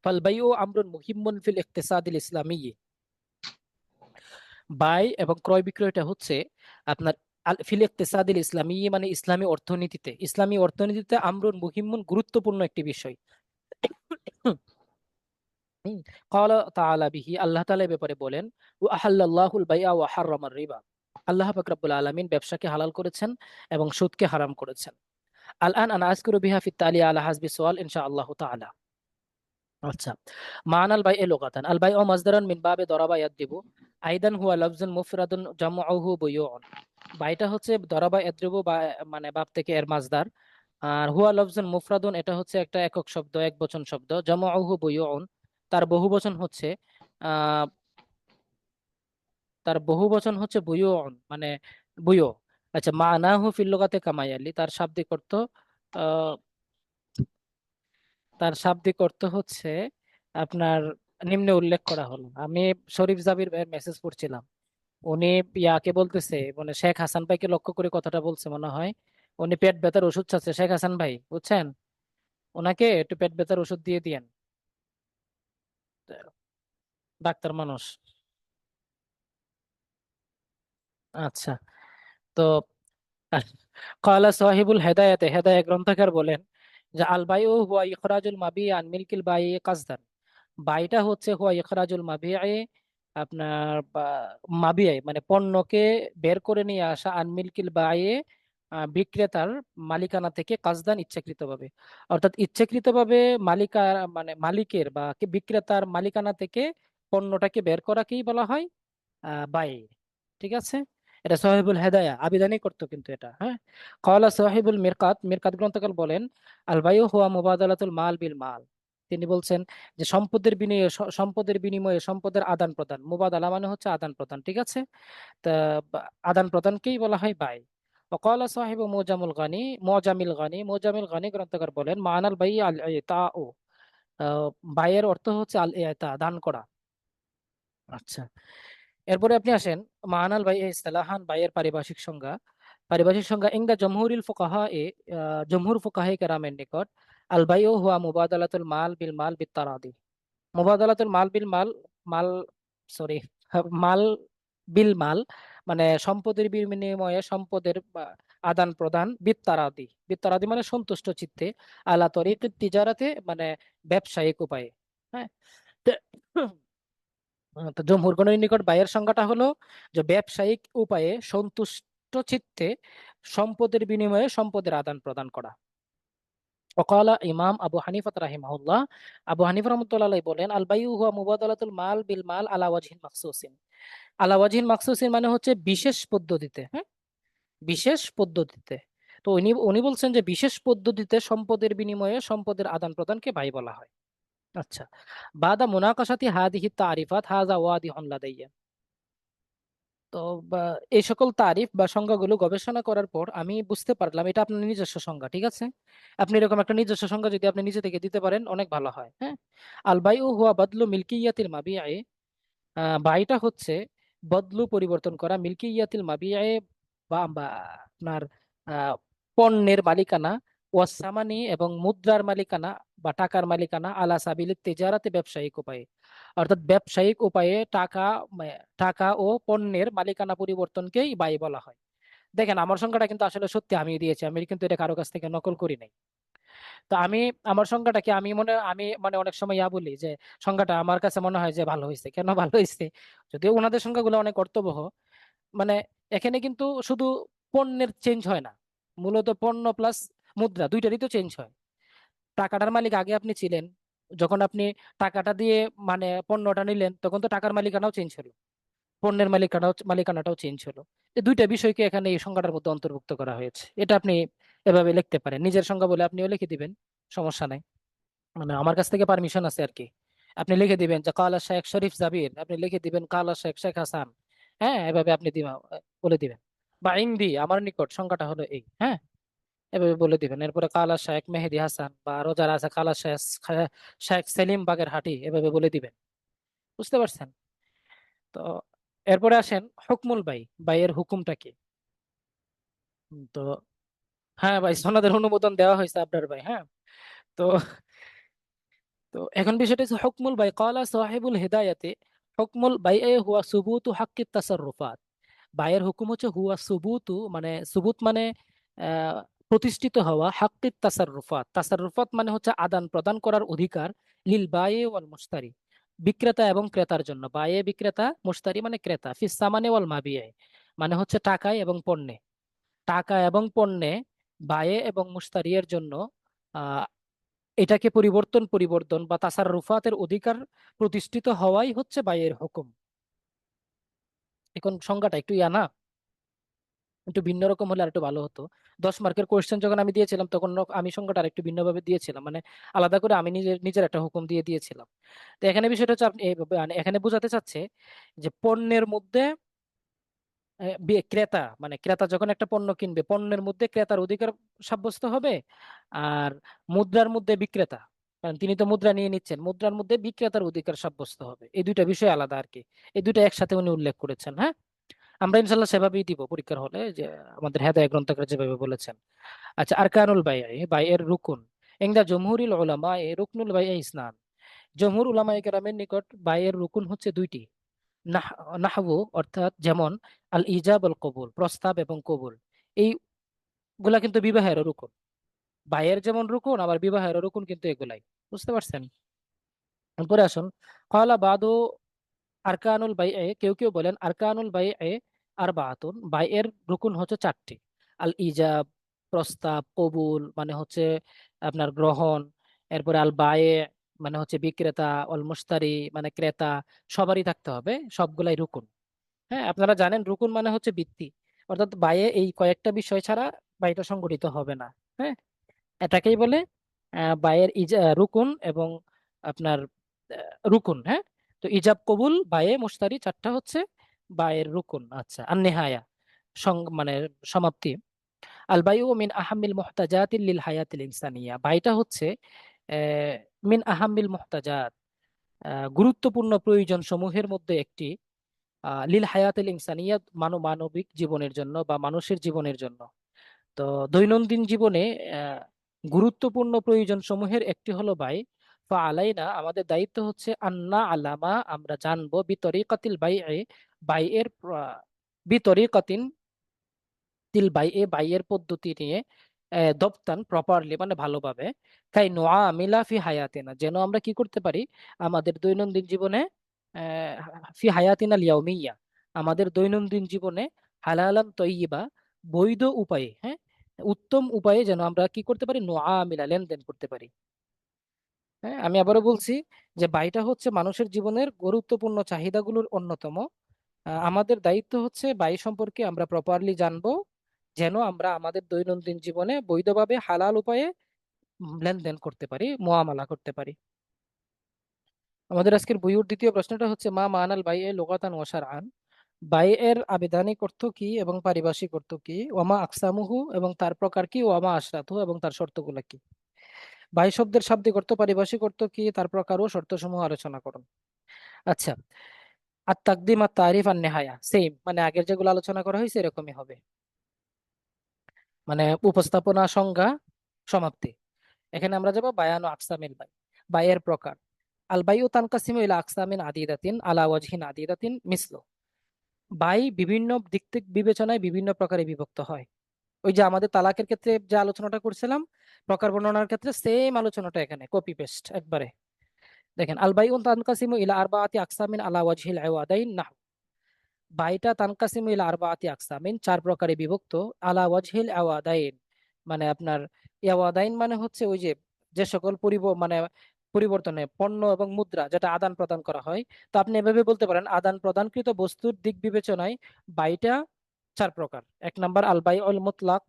[SPEAKER 1] ফাল বাইউ আমরুন মুহিম্মুন ফিল ইকতিসাদিল ইসলামিয়্যি। বাই এবং ক্রয় বিক্রয়টা হচ্ছে আপনার ফিল ইকতিসাদিল ইসলামিয়্যি, মানে ইসলামী অর্থনীতিতে, ইসলামী অর্থনীতিতে আমরুন মুহিম্মুন গুরুত্বপূর্ণ একটি বিষয়। হুম। ক্বালা তাআলা বিহি, আল্লাহ তাআলা এ ব্যাপারে বলেন, ওয়া আহাল্লাল্লাহুল বাইআ ওয়া হাররামার রিবা। আল্লাহ পাক রব্বুল আলামিন ব্যবসাকে হালাল করেছেন এবং সুদকে হারাম করেছেন। আল আন আনা আযকুরু বিহা ফিত তালি আলা হাসবি সুআল ইনশাআল্লাহু তাআলা। আচ্ছা, মান আল বাই লুগাতান আল বাই ও মাজদারুন মিন বাবে দরাবা ইয়াদরিবু, আইদান হুয়া লাফজুন মুফরাদুন জামউহু বুয়ুন। বাইটা হচ্ছে দরাবা ইয়াদরিবু বা মানে বাব থেকে এর মাজদার, আর হুয়া লফজুন মুফরাদুন এটা হচ্ছে একটা একক শব্দ, এক বচন শব্দ, জামউহু বুয়ুন তার বহুবচন হচ্ছে আহ বুয়ুন, মানে বুয়ু। আচ্ছা, মানাহু ফিল লুগাতে কামায়ালি, আহ তার শাব্দিক অর্থ হচ্ছে আপনার নিম্নে উল্লেখ করা হলো। আমি শরীফ জাবির ভাইয়ের মেসেজ পড়ছিলাম, উনি ইয়াকে বলতেছে, মানে শেখ হাসান ভাইকে লক্ষ্য করে কথাটা বলছে মনে হয়। উনি পেট ব্যথার ওষুধ চাচ্ছে, শেখ হাসান ভাই বুঝছেন, ওনাকে একটু পেট ব্যথার ওষুধ দিয়ে দিয়েন, ডাক্তার মানুষ। আচ্ছা, তো কালা সাহিবুল হেদায়েতে, হেদায়ে গ্রন্থকার বলেন যে আল বাইউ হুয়া ইখরাজুল মাবি আন মিলকিল বাই কাসদান। বাইটা হচ্ছে হুয়া ইখরাজুল মাবি, আপনার মাবিয়াই মানে পণ্যকে বের করে নিয়ে আসা, আন মিলকিল বাই বিক্রেতার মালিকানা থেকে কাজদান ইচ্ছাকৃতভাবে, অর্থাৎ ইচ্ছাকৃতভাবে মালিকা মানে মালিকের বা বিক্রেতার মালিকানা থেকে পণ্যটাকে বের করাকেই বলা হয় বাই। ঠিক আছে, এটা সাহেবুল হেদায়া আবিধানিক করতো কিন্তু এটা। হ্যাঁ, কওলা সাহেবুল মিরকাত, মিরকাত গ্রন্থকার বলেন, আল বায়ু হুয়া মুবাদালাতুল মাল বিল মাল। তিনি বলছেন যে সম্পদের বিনিময়ে সম্পদের আদান প্রদান, মুবাদালা মানে হচ্ছে আদান প্রদান। ঠিক আছে, তা আদান প্রদানকেই বলা হয় বাই। وقال صاحب موجم الغني গ্রন্থকার বলেন, মানাল বাই আল ইতাউ, বাইয়ের অর্থ হচ্ছে আল ইতা, দান করা। আচ্ছা, এরপরে আপনি আসেন মানাল বাই ইসলাহান, বাইয়ের পারিভাষিক সংজ্ঞা। পারিভাষিক সংজ্ঞা ইনদা জমহুরিল ফুকাহা এ, জমহুর ফুকাহে কেরামের নিকট, আল বাইউ হুয়া মুবাদালাতুল মাল বিল মাল বিত তারাদি। মুবাদালাতুল মাল বিল মাল, মাল সরি মাল বিল মাল মানে সম্পদের বিনিময়ে সম্পদের আদান প্রদান, বিত্তারাদি, বিত্তারাদি মানে সন্তুষ্ট চিত্তে, আলা তরিক তিজারাতে মানে ব্যবসায়িক উপায়ে। হ্যাঁ, তো তো জমহুরগণের নিকট বাইয়ের সংজ্ঞাটা হলো যে ব্যবসায়িক উপায়ে সন্তুষ্ট চিত্তে সম্পদের বিনিময়ে সম্পদের আদান প্রদান করা। ওকালা ইমাম আবু হানিফা রাহিমাহুল্লাহ, আবু হানিফা রহমতুল্লাহ আলাইহি বলেন, আল বাইউ হুয়া মুবাদালাতুল মাল বিল মাল আলা ওয়াজহিন মাখসুসিন। আলা ওয়াজহিন মাখসুসিন মানে হচ্ছে বিশেষ পদ্ধতিতে। হ্যাঁ, বিশেষ পদ্ধতিতে। তো উনি উনি বলছেন যে বিশেষ পদ্ধতিতে সম্পদের বিনিময়ে সম্পদের আদান প্রদানকে বাই বলা হয়। আচ্ছা, বাদা মুনাকাশাতি হাদিহি তারিফাত হাযা ওয়াদিহুন লাদাইয়া। তো বা এই সকল তারিফ বা সংজ্ঞাগুলো গবেষণা করার পর আমি বুঝতে পারলাম এটা আপনার নিজস্ব সংজ্ঞা। ঠিক আছে, আপনি এরকম একটা নিজস্ব সংজ্ঞা যদি আপনি নিজে থেকে দিতে পারেন অনেক ভালো হয়। হ্যাঁ, আল বাইউ হুয়া বদলু মিলকিয়াতিল মাবিআই, বাইটা হচ্ছে বদলু পরিবর্তন করা, মিলকিয়াতিল মাবিআই বা আপনার আহ, পণ্যের মালিকানা, ওয়াসামানি এবং মুদ্রার মালিকানা বা টাকার মালিকানা, আলা সাবিলিত তিজারাতে ব্যবসায়িক উপায়ে, অর্থাৎ ব্যবসায়িক উপায়ে টাকা ও পণ্যের মালিকানা পরিবর্তনকেই বাই বলা হয়। দেখেন আমার সংখ্যাটা কিন্তু আসলে সত্যি আমি দিয়েছি, আমি কিন্তু এটা কারো কাছ থেকে নকল করি নাই। তো আমি আমার সংখ্যাটাকে আমি অনেক সময় বলি যে সংখ্যাটা আমার কাছে মনে হয় যে ভালো হয়েছে। কেন ভালো হয়েছে? যদিও ওনাদের সংখ্যাগুলো অনেক অর্থবহ, মানে এখানে কিন্তু শুধু পণ্যের চেঞ্জ হয় না, মূলত পণ্য প্লাস মুদ্রা দুইটারই তো চেঞ্জ হয়। টাকাটার মালিক আগে আপনি ছিলেন, যখন আপনি টাকাটা দিয়ে মানে পণ্যটা নিলেন তখন তো টাকার মালিকানাও চেঞ্জ হলো, পণ্যের মালিকানাটাও চেঞ্জ হলো। এই দুইটা বিষয়কে এখানে এই সংজ্ঞাটার মধ্যে অন্তর্ভুক্ত করা হয়েছে। এটা আপনি এভাবে লিখতে পারেন, নিজের সংজ্ঞা বলে আপনিও লিখে দিবেন, সমস্যা নাই। মানে আমার কাছ থেকে পারমিশন আছে আর কি। আপনি লিখে দিবেন যে কালা শেখ শরীফ জাবির, আপনি লিখে দিবেন কালা শেখ শেখ হাসান। হ্যাঁ, এভাবে আপনি বলে দিবেন, বা ইন্দি আমার নিকট সংখ্যাটা হলো এই। হ্যাঁ, এভাবে বলে দিবেন। এরপরে কালা শেখ মেহেদি হাসান বা আরো যারা আছে কালা শেখ, শেখ সেলিম বাগের হাটি, এভাবে বলে দিবেন। বুঝতে পারছেন? তো এরপরে আসেন হুকমুল বাই, বাইয়ের হুকুমটা কি। তো হ্যাঁ ভাই, সনদের অনুমোদন দেওয়া হয়েছে আপনার ভাই। হ্যাঁ, তো তো এখন বিষয়টা হচ্ছে হুকমুল বাই, ক্বালা সাহিবুল হিদায়াতে, হুকমুল বাই হুয়া সুবুতু হাক্কিত তাসাররুফাত। বাইয়ের হুকুম হচ্ছে হুয়া সুবুতু মানে সুবুত মানে আহ, প্রতিষ্ঠিত হওয়া, হাক্কিত তাসাররুফাত, তাসাররুফাত মানে হচ্ছে আদান প্রদান করার অধিকার, লিল বায়ে ওয়াল মুশতারি, বিক্রেতা এবং ক্রেতার জন্য। বায়ে বিক্রেতা, মুশতারি মানে ক্রেতা, ফিস সামানে ওয়াল মাবিয়ে মানে হচ্ছে টাকায় এবং পণ্যে, টাকা এবং পণ্যে বায়ে এবং মুশতারিয়ের জন্য এটাকে পরিবর্তন পরিবর্তন বা তাসাররুফাতের অধিকার প্রতিষ্ঠিত হওয়াই হচ্ছে বাইয়ের হুকুম। এখন সংজ্ঞাটা একটু না, একটু ভিন্ন রকম হলে আর একটু ভালো হতো। 10 মার্কের কোয়েশ্চেন যখন আমি দিয়েছিলাম তখন আমি সংজ্ঞাটা আর একটু ভিন্নভাবে দিয়েছিলাম, মানে আলাদা করে আমি নিজের নিজের একটা হুকুম দিয়ে দিয়েছিলাম। তো এখানে বিষয়টা হচ্ছে মানে এখানে বোঝাতে চাচ্ছে যে পণ্যের মধ্যে ক্রেতা মানে ক্রেতা যখন একটা পণ্য কিনবে, পণ্যের মধ্যে ক্রেতার অধিকার সাব্যস্ত হবে, আর মুদ্রার মধ্যে বিক্রেতা, কারণ তিনি তো মুদ্রা নিয়ে নিচ্ছেন, মুদ্রার মধ্যে বিক্রেতার অধিকার সাব্যস্ত হবে। এই দুইটা বিষয় আলাদা আর কি, এই দুইটা একসাথে উনি উল্লেখ করেছেন। হ্যাঁ, আমরা ইনশাল্লাহ সেভাবেই দিব পরীক্ষার হলে, যে আমাদের হেদায়ে গ্রন্থকার যেভাবে বলেছেন। আচ্ছা, আরকানুল বাই'i, বাইয়ের রুকুন। ইনদা জমহুরিল উলামা রুকনুল বাই'i ইসনান। জমহুর উলামায়ে কেরামের নিকট বাইয়ের রুকুন হচ্ছে দুইটি। নাহ নাহবু অর্থাৎ যেমন আল ইজাব আল কবুল, প্রস্তাব এবং কবুল, এইগুলা কিন্তু বিবাহের রুকুন। বাইয়ের যেমন রুকুন আবার বিবাহের রুকুন কিন্তু এগুলাই। বুঝতে পারছেন? এরপরে আসুন, কয়লা বাদু আরকানুল বাইয়ে, কেউ কেউ বলেন আরকানুল বাইয়ে আর বাহাতুন, বাইয়ের রুকুন হচ্ছে 4টি। আল ইজাব প্রস্তাব, কবুল মানে হচ্ছে আপনার গ্রহণ, এরপরে আল বায়ে মানে হচ্ছে বিক্রেতা, অল মুশতারি মানে ক্রেতা, সবারই থাকতে হবে, সবগুলাই রুকুন। হ্যাঁ, আপনারা জানেন রুকুন মানে হচ্ছে ভিত্তি, অর্থাৎ বায়ে এই কয়েকটা বিষয় ছাড়া বাড়িটা সংগঠিত হবে না। হ্যাঁ, এটাকেই বলে বায়ের রুকুন এবং আপনার রুকুন। হ্যাঁ, তো ইজাব কবুল বায়ে মুশতারি চারটা হচ্ছে বায়ের রুকুন। আচ্ছা, আর নেহায়া মানে সমাপ্তি। আল বাইউ মিন আহাম্মিল মুহতাজাতিল লিল হায়াতিল ইনসানিয়া, বাইটা হচ্ছে মিন আহাম্মিল মুহতাজাত, গুরুত্বপূর্ণ প্রয়োজন সমূহের মধ্যে একটি, লিল হায়াতিল ইনসানিয়া মানবিক জীবনের জন্য বা মানুষের জীবনের জন্য। তো দৈনন্দিন জীবনে আহ, গুরুত্বপূর্ণ প্রয়োজন সমূহের একটি হলো বাই। ফা আলাইনা আমাদের দায়িত্ব হচ্ছে আন্না আলামা আমরা জানবো বিতরিকাতিল বাইয়ের বিতরিকাতিন বাইয়ের পদ্ধতি নিয়ে দপ্তান প্রপারলি মানে ভালোভাবে, কাই নোয়া আমিলা ফি হায়াতিনা যেন আমরা কি করতে পারি আমাদের দৈনন্দিন জীবনে, ফি হায়াতিনা লিয়াউমিয়া আমাদের দৈনন্দিন জীবনে হালালান তৈয়িবা বৈধ উপায়ে, হ্যাঁ, উত্তম উপায়ে যেন আমরা কি করতে পারি, নোয়া আমিলা লেনদেন করতে পারি। হ্যাঁ, আমি আবারও বলছি যে বাইটা হচ্ছে মানুষের জীবনের গুরুত্বপূর্ণ চাহিদাগুলোর অন্যতম। আমাদের দায়িত্ব হচ্ছে বাই সম্পর্কে আমরা প্রপারলি জানবো, যেন আমরা আমাদের দৈনন্দিন জীবনে বৈধভাবে হালাল উপায়ে লেনদেন করতে পারি, মুআমালা করতে পারি। আমাদের আজকের বইয়ের দ্বিতীয় প্রশ্নটা হচ্ছে মা মানাল বাই এ লুগাতান ওয়া শারআন, বাই এর আবিধানিক অর্থ কি এবং পারিভাষিক অর্থ কি, ওয়ামা আকসামুহু এবং তার প্রকার কি, ওয়ামা আশরাতুহু এবং তার শর্তগুলো কি। বাই শব্দের শাব্দিক অর্থ, পারিভাষিক অর্থ কি, তার প্রকার ও শর্তসমূহ আলোচনা করুন। আচ্ছা, আর তাকদিম আর তারিফ আর নেহায়া সেম, মানে আগের যেগুলো আলোচনা করা হয়েছে এরকমই হবে, মানে উপস্থাপনা, সংজ্ঞা, সমাপ্তি। এখানে আমরা যাব বায়ানু আকসামিল বাই, বাইয়ের প্রকার। আল বাইউ তানকাসিমু ইলা আকসামিন আদিদাতিন আলা ওয়াজহিন আদিদাতিন মিসলু, বাই বিভিন্ন দিক থেকে বিবেচনায় বিভিন্ন প্রকারে বিভক্ত হয়। ওই যে আমাদের তালাকের ক্ষেত্রে যে আলোচনাটা করছিলাম, প্রকার বর্ণনার ক্ষেত্রে সেম আলোচনাটা এখানে কপি পেস্ট একবারে। দেখেন, আল বাইউ তানকাসিমু ইলা আরবাআতি আকসামিন আলা ওয়াজহিল আওয়াদাইন নাহু, বাইটা তানকাসিমু ইলা আরবাআতি আকসামিন চার প্রকারে বিভক্ত, আলা ওয়াজহিল আওয়াদাইন মানে আপনার ইয়াওয়াদাইন মানে হচ্ছে ওই যে যে সকল মানে পরিবর্তনে পণ্য এবং মুদ্রা যেটা আদান প্রদান করা হয়। তো আপনি এভাবে বলতে পারেন আদান প্রদানকৃত বস্তুর দিক বিবেচনায় বাইটা চার প্রকার। এক নাম্বার আল বাই উল মুতলাক,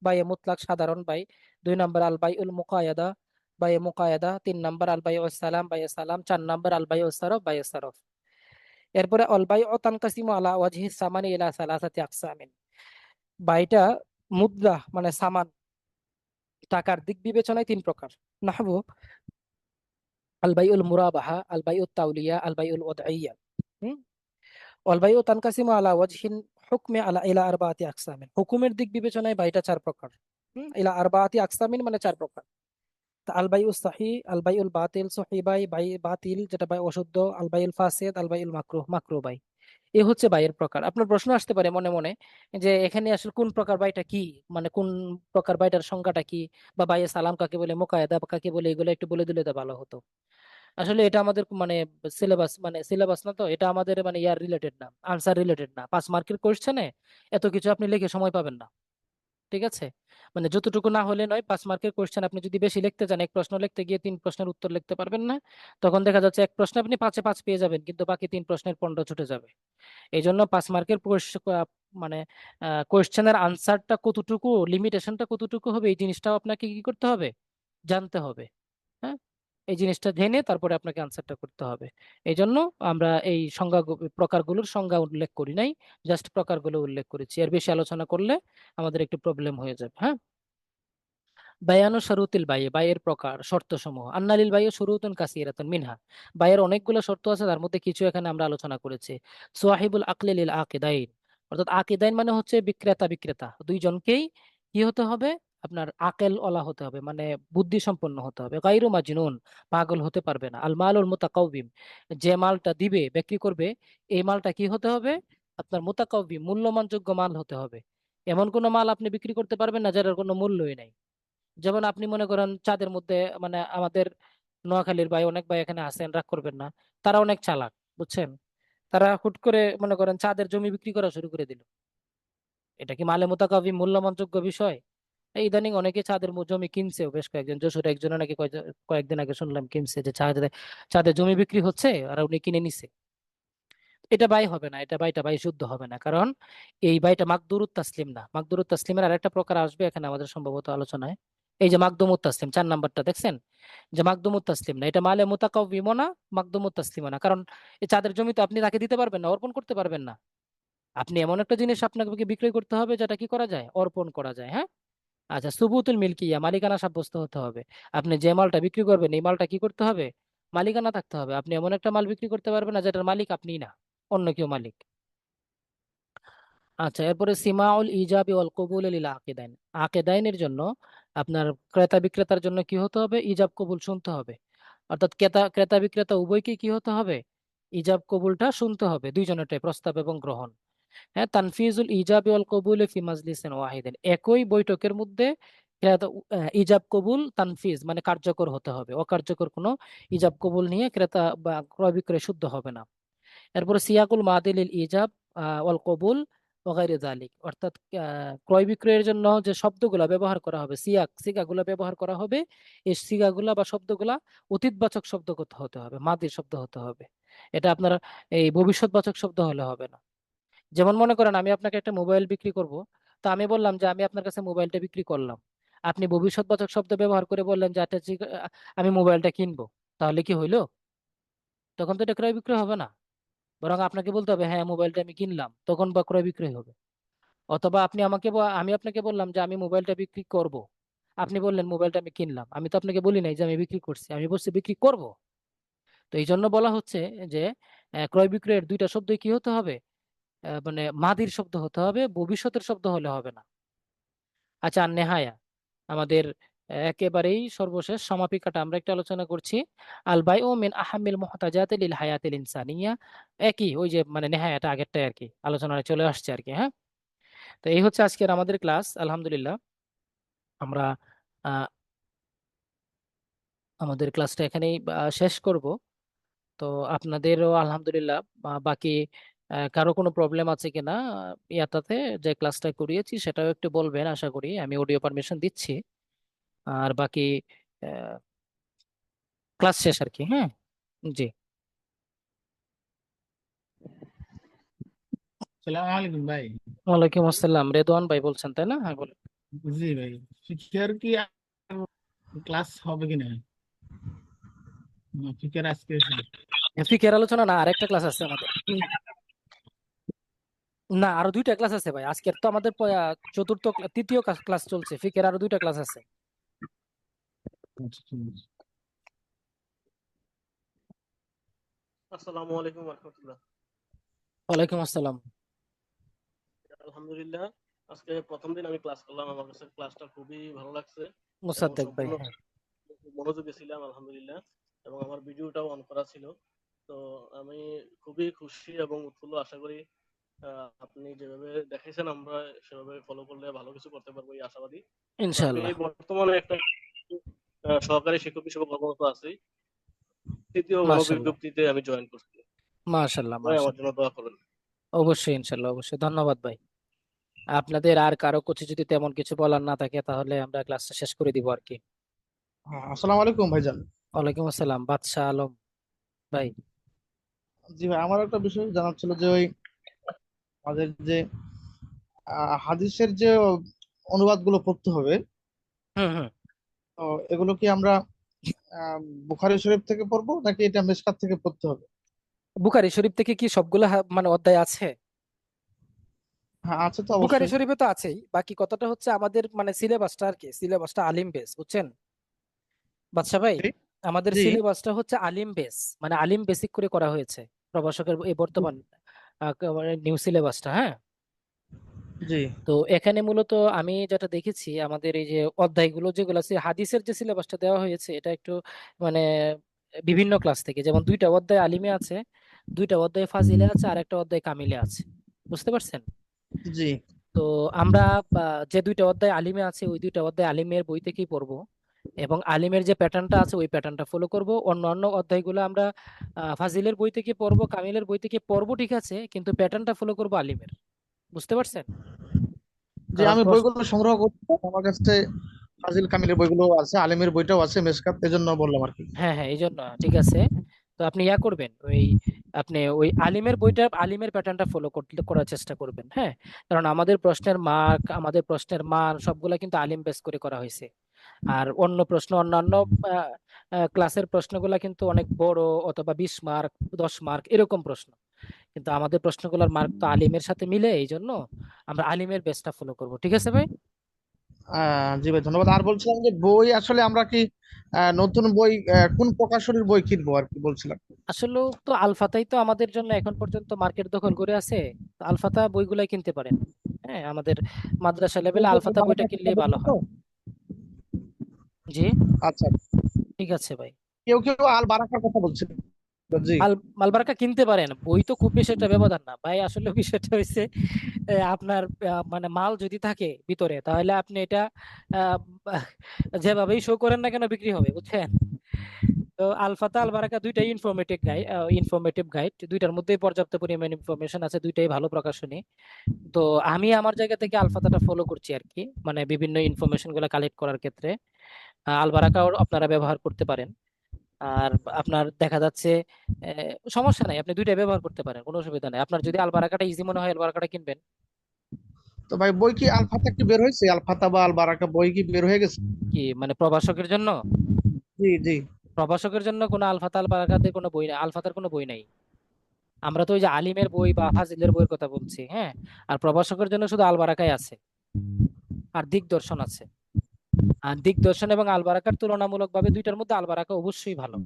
[SPEAKER 1] বাই মুতলাক সাধারণ বাই। দুই নাম্বার আল বাই উল মুকায়াদা, বাই মুকায়াদা। তিন নাম্বার আল বাই উল সালাম, বাই সালাম। চার নাম্বার আল বাই উল সারফ, বাই সারফ। এরপরে অল বাই ও তানকাসিমু আলা ওয়াজহি সামানি ইলা সালাসাতি আকসামিন, বাইটা মুদ্রা মানে সামান, টাকার দিক বিবেচনায় তিন প্রকার। নাহবু আল বাইউল মুরাবাহা, আল বাইউত তাওলিয়া, আল বাইউল ওয়াদইয়া। হুম, অল বাইউ তানকাসিমু আলা ওয়াজহিন হুকমে আলা ইলা আরবাআতি আকসামিন, হুকুমের দিক বিবেচনায় বাইটা চার প্রকার। ইলা আরবাআতি আকসামিন মানে চার প্রকার। তা আল বাইউল সহি, আল বাইউল বাতিল, সহি বাই, বাই বাতিল যেটা বাই অশুদ্ধ, আল বাইউল ফাসিদ, আল বাইউল মাকরুহ, মাকরুহ বাই। এ হচ্ছে বাইয়ের প্রকার। আপনার প্রশ্ন আসতে পারে মনে মনে যে এখানে আসলে কোন প্রকার বাইটা কি, মানে কোন প্রকার বাইটার সংজ্ঞাটা কি, বা বাইয়ে সালাম কাকে বলে, মুকায়দা কাকে বলে, এগুলো একটু বলে দিলে তো ভালো হতো। আসলে এটা আমাদের মানে সিলেবাস না, তো এটা আমাদের মানে ইয়ার রিলেটেড না, আনসার রিলেটেড না। 5 মার্কের কোশ্চেনে এত কিছু আপনি লিখে সময় পাবেন না। ঠিক আছে, মানে যতটুকু না হলে নয়, 5 মার্কের কোশ্চেন আপনি যদি বেশি লিখতে চান, এক প্রশ্ন লিখতে গিয়ে 3 প্রশ্নের উত্তর লিখতে পারবেন না। তখন দেখা যাচ্ছে এক প্রশ্নে আপনি 5-এ 5 পেয়ে যাবেন, কিন্তু বাকি 3 প্রশ্নের পণ্ড ছুটে যাবে। এই জন্য 5 মার্কের মানে কোয়েশ্চেনের আনসারটা কতটুকু, লিমিটেশনটা কতটুকু হবে, এই জিনিসটাও আপনাকে কি করতে হবে, জানতে হবে। হ্যাঁ, এই জিনিসটা জেনে তারপরে আপনাকে আনসারটা করতে হবে। এই জন্য আমরা এই প্রকারগুলোর সংজ্ঞা উল্লেখ করি নাই, জাস্ট প্রকারগুলো উল্লেখ করেছি। এর বেশি আলোচনা করলে আমাদের একটু প্রবলেম হয়ে যাবে। হ্যাঁ, বায়ানু শরুতিল বাইয়ে, বাইয়ের প্রকার শর্ত সমূহ। আন্নালিল বাইয়ে শুরুতুন কাসিরাতুন মিনহা, বাইয়ের অনেকগুলো শর্ত আছে, তার মধ্যে কিছু এখানে আমরা আলোচনা করেছি। সোয়াহিবুল আকলি লিল আকিদাইন, অর্থাৎ আকিদাইন মানে হচ্ছে বিক্রেতা বিক্রেতা দুইজনকেই কি হতে হবে, আপনার আকেল ওলা হতে হবে, মানে বুদ্ধি সম্পন্ন হতে হবে। গায়রু মাজনুন, পাগল হতে পারবে না। আল মালুল মুতাকাউবিম, যে মালটা দিবে বিক্রি করবে, এই মালটা কি হতে হবে, আপনার মুতাকাউবিম মূল্যমানযোগ্য মাল হতে হবে। এমন কোনো মাল আপনি বিক্রি করতে পারবেন না যার কোনো মূল্যই নাই। যেমন আপনি মনে করেন চাঁদের মধ্যে, মানে আমাদের নোয়াখালীর ভাই অনেক ভাই এখানে আছেন, রাগ করবেন না, তারা অনেক চালাক, বুঝছেন। তারা হুট করে মনে করেন চাঁদের জমি বিক্রি করা শুরু করে দিল। এটা কি মালে মুতাকাবি মূল্যমানযোগ্য বিষয়? এই ইদানিং অনেকে চাঁদের জমি কিনছেও, বেশ কয়েকজন, যশোরে একজনে নাকি কয়েকদিন আগে শুনলাম কিনছে, যে চাঁদের চাঁদের জমি বিক্রি হচ্ছে আর উনি কিনে নিছে। এটা বাই হবে না, এটা বাইটা বাই শুদ্ধ হবে না, কারণ এই বাইটা মাকদুরুত তাসলিম না। মাকদুরুত তাসলিমের আরেকটা প্রকার আসবে এখানে আমাদের সম্ভবত আলোচনায়। এই যে মাকদুমুত তাসলিম 4 নাম্বারটা দেখছেন, যে মাকদুমুত তাসলিম না, এটা মালে মুতাকাব্বিমও না, মাকদুমুত তাসলিমও না। কারণ এই চাঁদের জমি তো আপনি তাকে দিতে পারবেন না, অর্পণ করতে পারবেন না। আপনি এমন একটা জিনিস আপনাকে বিক্রয় করতে হবে যেটা কি করা যায়, অর্পণ করা যায়। হ্যাঁ, আচ্ছা, সুবুতুল মিল্কিয়া, মালিকানা সাব্যস্ত হতে হবে। আপনি যে মালটা বিক্রি করবেন এই মালটা কি করতে হবে, মালিকানা থাকতে হবে। আপনি এমন একটা মাল বিক্রি করতে পারবেন না যেটার মালিক আপনি না, অন্য কেউ মালিক। আচ্ছা, এরপরে সিমাউল ইজাবি ওয়াল কবুল লিল আকিদাইন। আকিদাইনের জন্য আপনার ক্রেতা বিক্রেতার জন্য কি হতে হবে, ইজাব কবুল শুনতে হবে। অর্থাৎ ক্রেতা ক্রেতা বিক্রেতা উভয়কে কি হতে হবে, ইজাব কবুলটা শুনতে হবে, দুইজনেরটাই, প্রস্তাব এবং গ্রহণ। হ্যাঁ, তানফিজুল ইজাবি ওয়াল কবুল ফি মাজলিসিন ওয়াহিদিন, একই বৈঠকের মধ্যে ইজাব কবুল তানফিজ মানে কার্যকর হতে হবে, অকার্যকর কোনো ইজাব কবুল নিয়ে ক্রেতা বা ক্রয় বিক্রয় শুদ্ধ হবে না। এরপরে সিয়াকুল মাদিলিল ইজাব ওয়াল কবুল ওগাইরে জালিক, অর্থাৎ ক্রয় বিক্রয়ের জন্য যে শব্দগুলা ব্যবহার করা হবে, সিগাগুলা ব্যবহার করা হবে, এই সিগাগুলা বা শব্দগুলা অতীতবাচক শব্দ হতে হবে, মাদির শব্দ হতে হবে। এটা আপনার এই ভবিষ্যৎবাচক শব্দ হলে হবে না। যেমন মনে করেন আমি আপনাকে একটা মোবাইল বিক্রি করব, তো আমি বললাম যে আমি আপনার কাছে মোবাইলটা বিক্রি করলাম, আপনি ভবিষ্যৎবাচক শব্দ ব্যবহার করে বললেন যে আচ্ছা আমি মোবাইলটা কিনবো, তাহলে কি হইলো? তখন তো এটা ক্রয় বিক্রয় হবে না। বরং আপনাকে বলতে হবে হ্যাঁ মোবাইলটা আমি কিনলাম, তখন বা ক্রয় বিক্রয় হবে। অথবা আপনি আমাকে আমি আপনাকে বললাম যে আমি মোবাইলটা বিক্রি করব, আপনি বললেন মোবাইলটা আমি কিনলাম, আমি তো আপনাকে বলি নাই যে আমি বিক্রি করছি, আমি বলছি বিক্রি করব। তো এই জন্য বলা হচ্ছে যে ক্রয় বিক্রয়ের দুইটা শব্দই কি হতে হবে, মানে মাদির শব্দ হতে হবে, ভবিষ্যতের শব্দ হলে হবে না। আচ্ছা, আর নেহায়া আমাদের একেবারেই সর্বশেষ সমাপিকাটা আমরা একটা আলোচনা করছি। আল বাইউ মিন আহাম্মিল মুহতাজাতি লিল হায়াতিল ইনসানিয়া, একই ওই যে মানে নেহায়াটা আগেরটাই আর কি, আলোচনায় চলে আসছে আর কি। হ্যাঁ, তো এই হচ্ছে আজকের আমাদের ক্লাস। আলহামদুলিল্লাহ, আমরা আহ, আমাদের ক্লাসটা এখানেই শেষ করব। তো আপনাদেরও আলহামদুলিল্লাহ বাকি কারো কোনো প্রবলেম আছে কিনা ইয়াটাতে, যে ক্লাসটা করিয়েছি সেটাও একটু বলবেন, আশা করি আমি অডিও পারমিশন দিচ্ছি। আর বাকি ক্লাস শেষ আর কি। হ্যাঁ, জি।
[SPEAKER 2] সালাম আলাইকুম ভাই।
[SPEAKER 1] ওয়ালাইকুম আসসালাম, রেদওয়ান ভাই বলছেন তাই না? হ্যাঁ, বলুন।
[SPEAKER 2] জি ভাই, ফিকার কি ক্লাস হবে কিনা? ফিকার আজকে শেষ।
[SPEAKER 1] ফিকের আলোচনা না, আরেকটা ক্লাস আছে আমাদের। না, আরো দুইটা ক্লাস আছে ভাই, আজকের তো আমাদের চতুর্থ তৃতীয় ক্লাস চলছে, ফিকের আরো দুইটা ক্লাস আছে।
[SPEAKER 2] আচ্ছা, ঠিক আছে।
[SPEAKER 4] আসসালামু আলাইকুম রহমতুল্লাহ।
[SPEAKER 1] ওয়ালাইকুম আসসালাম।
[SPEAKER 4] আলহামদুলিল্লাহ, আজকে প্রথম দিন আমি ক্লাস করলাম, আমার কাছে ক্লাসটা খুবই ভালো লাগছে এবং
[SPEAKER 1] মুসাদ্দেক ভাই,
[SPEAKER 4] সম্পূর্ণ
[SPEAKER 1] হ্যাঁ।
[SPEAKER 4] মনোযোগী ছিলাম আলহামদুলিল্লাহ, এবং আমার ভিডিওটাও অন করা ছিল। তো আমি খুবই খুশি এবং উৎফুল্ল, আশা করি আপনি যেভাবে দেখাইছেন আমরা সেভাবে ফলো করলে ভালো কিছু করতে পারবো এই আশাবাদী। তো আমি
[SPEAKER 1] ইনশাআল্লাহ।
[SPEAKER 4] বর্তমানে একটা সহকারী শিক্ষক হিসেবে কর্মরত আছি, তৃতীয়
[SPEAKER 1] মাশাআল্লাহ,
[SPEAKER 4] গণবিজ্ঞপ্তিতে আমি জয়েন করছি।
[SPEAKER 1] মাশাআল্লাহ,
[SPEAKER 4] ভাই আমার জন্য
[SPEAKER 1] মাশাআল্লাহ।
[SPEAKER 4] দোয়া করবেন।
[SPEAKER 1] অবশ্যই, ইনশাআল্লাহ, অবশ্যই, ধন্যবাদ ভাই। আপনাদের আর কারো কিছু যদি তেমন কিছু বলার না থাকে তাহলে আমরা ক্লাসটা শেষ করে দিব আর কি।
[SPEAKER 5] হ্যাঁ, আসসালামু আলাইকুম ভাইজান।
[SPEAKER 1] ওয়ালাইকুম আসসালাম, বাদশাহ আলম ভাই।
[SPEAKER 5] জি ভাই, আমার একটা বিষয় জানার ছিল যে ওই আমাদের যে হাদিসের যে অনুবাদগুলো পড়তে হবে,
[SPEAKER 1] হুম, হুম।
[SPEAKER 5] তো এগুলো কি আমরা আহ, বুখারী শরীফ থেকে পড়বো নাকি এটা মিশকাত থেকে পড়তে হবে?
[SPEAKER 1] বুখারী শরীফ থেকে কি সবগুলো মানে অধ্যায় আছে?
[SPEAKER 5] হ্যাঁ, আছে তো
[SPEAKER 1] বুখারী
[SPEAKER 5] অবশ্যই।
[SPEAKER 1] শরীফে তো আছেই, বাকি কথাটা হচ্ছে আমাদের মানে সিলেবাসটা আর কি, সিলেবাসটা আলিম বেস, বুঝছেন বাদশা ভাই?
[SPEAKER 5] জি।
[SPEAKER 1] আমাদের
[SPEAKER 5] জি।
[SPEAKER 1] সিলেবাসটা হচ্ছে আলিম বেস, মানে আলিম বেসিক করে করা হয়েছে প্রভাষকের এই বর্তমান নিউ সিলেবাসটা। হ্যাঁ,
[SPEAKER 5] জি।
[SPEAKER 1] তো এখানে মূলত আমি যেটা দেখেছি আমাদের এই যে অধ্যায়গুলো যেগুলো আছে, হাদিসের যে সিলেবাসটা দেওয়া হয়েছে এটা একটু মানে বিভিন্ন ক্লাস থেকে, যেমন দুইটা অধ্যায় আলিমে আছে, দুইটা অধ্যায় ফাজিলে আছে, আর একটা অধ্যায় কামিলে আছে, বুঝতে পারছেন?
[SPEAKER 5] জি।
[SPEAKER 1] তো আমরা যে দুইটা অধ্যায় আলিমে আছে ওই দুইটা অধ্যায় আলিমের বই থেকেই পড়বো, এবং আলিমের যে প্যাটার্নটা আছে ওই প্যাটার্নটা ফলো করব। অন্য অন্য অধ্যায়গুলো আমরা ফাজিলের বই থেকে পড়বো, কামিলের বই থেকে পড়বো, ঠিক আছে, কিন্তু প্যাটার্নটা ফলো করবো আলিমের, বুঝতে পারছেন?
[SPEAKER 5] যে
[SPEAKER 1] কারণ
[SPEAKER 5] আমি বইগুলো সংগ্রহ করতে আমার কাছে ফাজিল কামিলের বইগুলো আছে, আলিমের বইটাও আছে, মেশকাত, এজন্য বললাম আর কি।
[SPEAKER 1] হ্যাঁ হ্যাঁ, এই জন্য ঠিক আছে। তো আপনি ইয়া করবেন, আপনি ওই আলিমের বইটা, আলিমের প্যাটার্নটা ফলো করতে করার চেষ্টা করবেন। হ্যাঁ, কারণ আমাদের প্রশ্নের মার্ক, আমাদের প্রশ্নের মান সবগুলা কিন্তু আলিম বেস করে করা হয়েছে। আর অন্য প্রশ্ন, অন্যান্য ক্লাসের প্রশ্নগুলা কিন্তু অনেক বড়, অথবা 20 মার্ক, 10 মার্ক এরকম প্রশ্ন। কিন্তু আমাদের প্রশ্নগুলোর মার্ক তো আলিমের সাথে মিলে, এই জন্য আমরা আলিমের বেসটা ফলো করব। ঠিক আছে ভাই?
[SPEAKER 5] জি ভাই, ধন্যবাদ। আর বলছিলাম যে বই আসলে আমরা কি নতুন বই কোন প্রকাশনীর বই কিনবো আর কি বলছিলাম।
[SPEAKER 1] আসলে তো আলফাতাই তো আমাদের জন্য এখন পর্যন্ত মার্কেট দখল করে আছে। তো আলফাতা বইগুলাই কিনতে পারেন। হ্যাঁ, আমাদের মাদ্রাসা লেভেলে আলফাতা বইটা কিনলেই ভালো হয়। জি,
[SPEAKER 5] আচ্ছা,
[SPEAKER 1] ঠিক আছে ভাই।
[SPEAKER 5] কেউ কেউ আল বারাকার কথা বলছিল। জি
[SPEAKER 1] মালবার্কা কিনতে পারেন, বই তো খুব বেশি একটা ব্যবধান না ভাই। আসলে বিষয়টা হয়েছে, আপনার মানে মাল যদি থাকে ভিতরে, তাহলে আপনি এটা আহ, যেভাবেই শো করেন না কেন বিক্রি হবে, বুঝছেন? তো আলফাতা আল বারাকা দুইটাই ইনফরমেটিভ গাইড, দুইটার মধ্যেই পর্যাপ্ত পরিমাণ ইনফরমেশন আছে, দুইটাই ভালো প্রকাশনী। তো আমি আমার জায়গা থেকে আলফাতাটা ফলো করছি আর কি, মানে বিভিন্ন ইনফরমেশন গুলা কালেক্ট করার ক্ষেত্রে। আল বারাকাও আপনারা ব্যবহার করতে পারেন। আর আপনার দেখা যাচ্ছে সমস্যা নাই, আপনি দুইটাই ব্যবহার করতে পারেন, কোনো অসুবিধা নাই। আপনার যদি আল বারাকাটা ইজি মনে হয়, আল বারাকাটা কিনবেন।
[SPEAKER 5] তো ভাই, বই কি আলফাতা কি বের হয়েছে? আলফাতা বা আল বারাকা বই কি বের হয়ে গেছে?
[SPEAKER 1] কি মানে প্রভাষকের জন্য?
[SPEAKER 5] জি জি।
[SPEAKER 1] প্রভাষকের জন্য কোনো আলফাতা আল বারাকাতে কোনো বই নাই, আলফাতার কোনো বই নাই। আমরা তো ওই যে আলিমের বই বা ফাজিলের বইয়ের কথা বলছি। হ্যাঁ, আর প্রভাষকের জন্য শুধু আল বারাকাই আছে, আর দিকদর্শন আছে। আর দিকদর্শন এবং আল বারাকার তুলনামূলকভাবে দুইটার মধ্যে আল বারাকা অবশ্যই ভালো।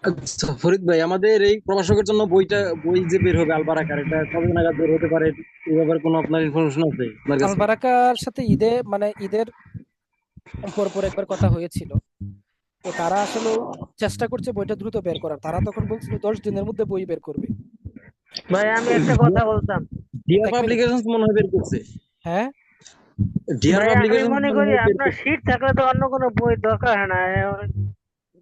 [SPEAKER 6] আচ্ছা ফরিদ ভাই, আমাদের এই প্রভাষকের জন্য বই যে বের হবে আলবারাকার, এটা কবে নাগাদ বের হতে পারে? এই ব্যাপারে কোনো আপনার ইনফরমেশন আছে আপনার
[SPEAKER 1] আল
[SPEAKER 6] কাছে?
[SPEAKER 1] বারাকার সাথে ঈদের পর একবার কথা হয়েছিল। তো তারা আসলে চেষ্টা করছে বইটা দ্রুত বের করার। তারা তখন বলছিল 10 দিনের মধ্যে বই বের করবে।
[SPEAKER 7] ভাই আমি একটা কথা বলতাম।
[SPEAKER 6] ডিয়ার
[SPEAKER 1] এক মিনিট।
[SPEAKER 6] পাবলিকেশনস মনে হয় বের করছে।
[SPEAKER 1] হ্যাঁ,
[SPEAKER 6] ডিয়ার
[SPEAKER 7] ভাই আমি
[SPEAKER 6] পাবলিকেশনস
[SPEAKER 7] মনে
[SPEAKER 6] মনে
[SPEAKER 7] করি
[SPEAKER 6] হয় বের
[SPEAKER 7] আপনার
[SPEAKER 6] করছে।
[SPEAKER 7] শীত থাকলে তো অন্য কোনো বই দরকার হয় না।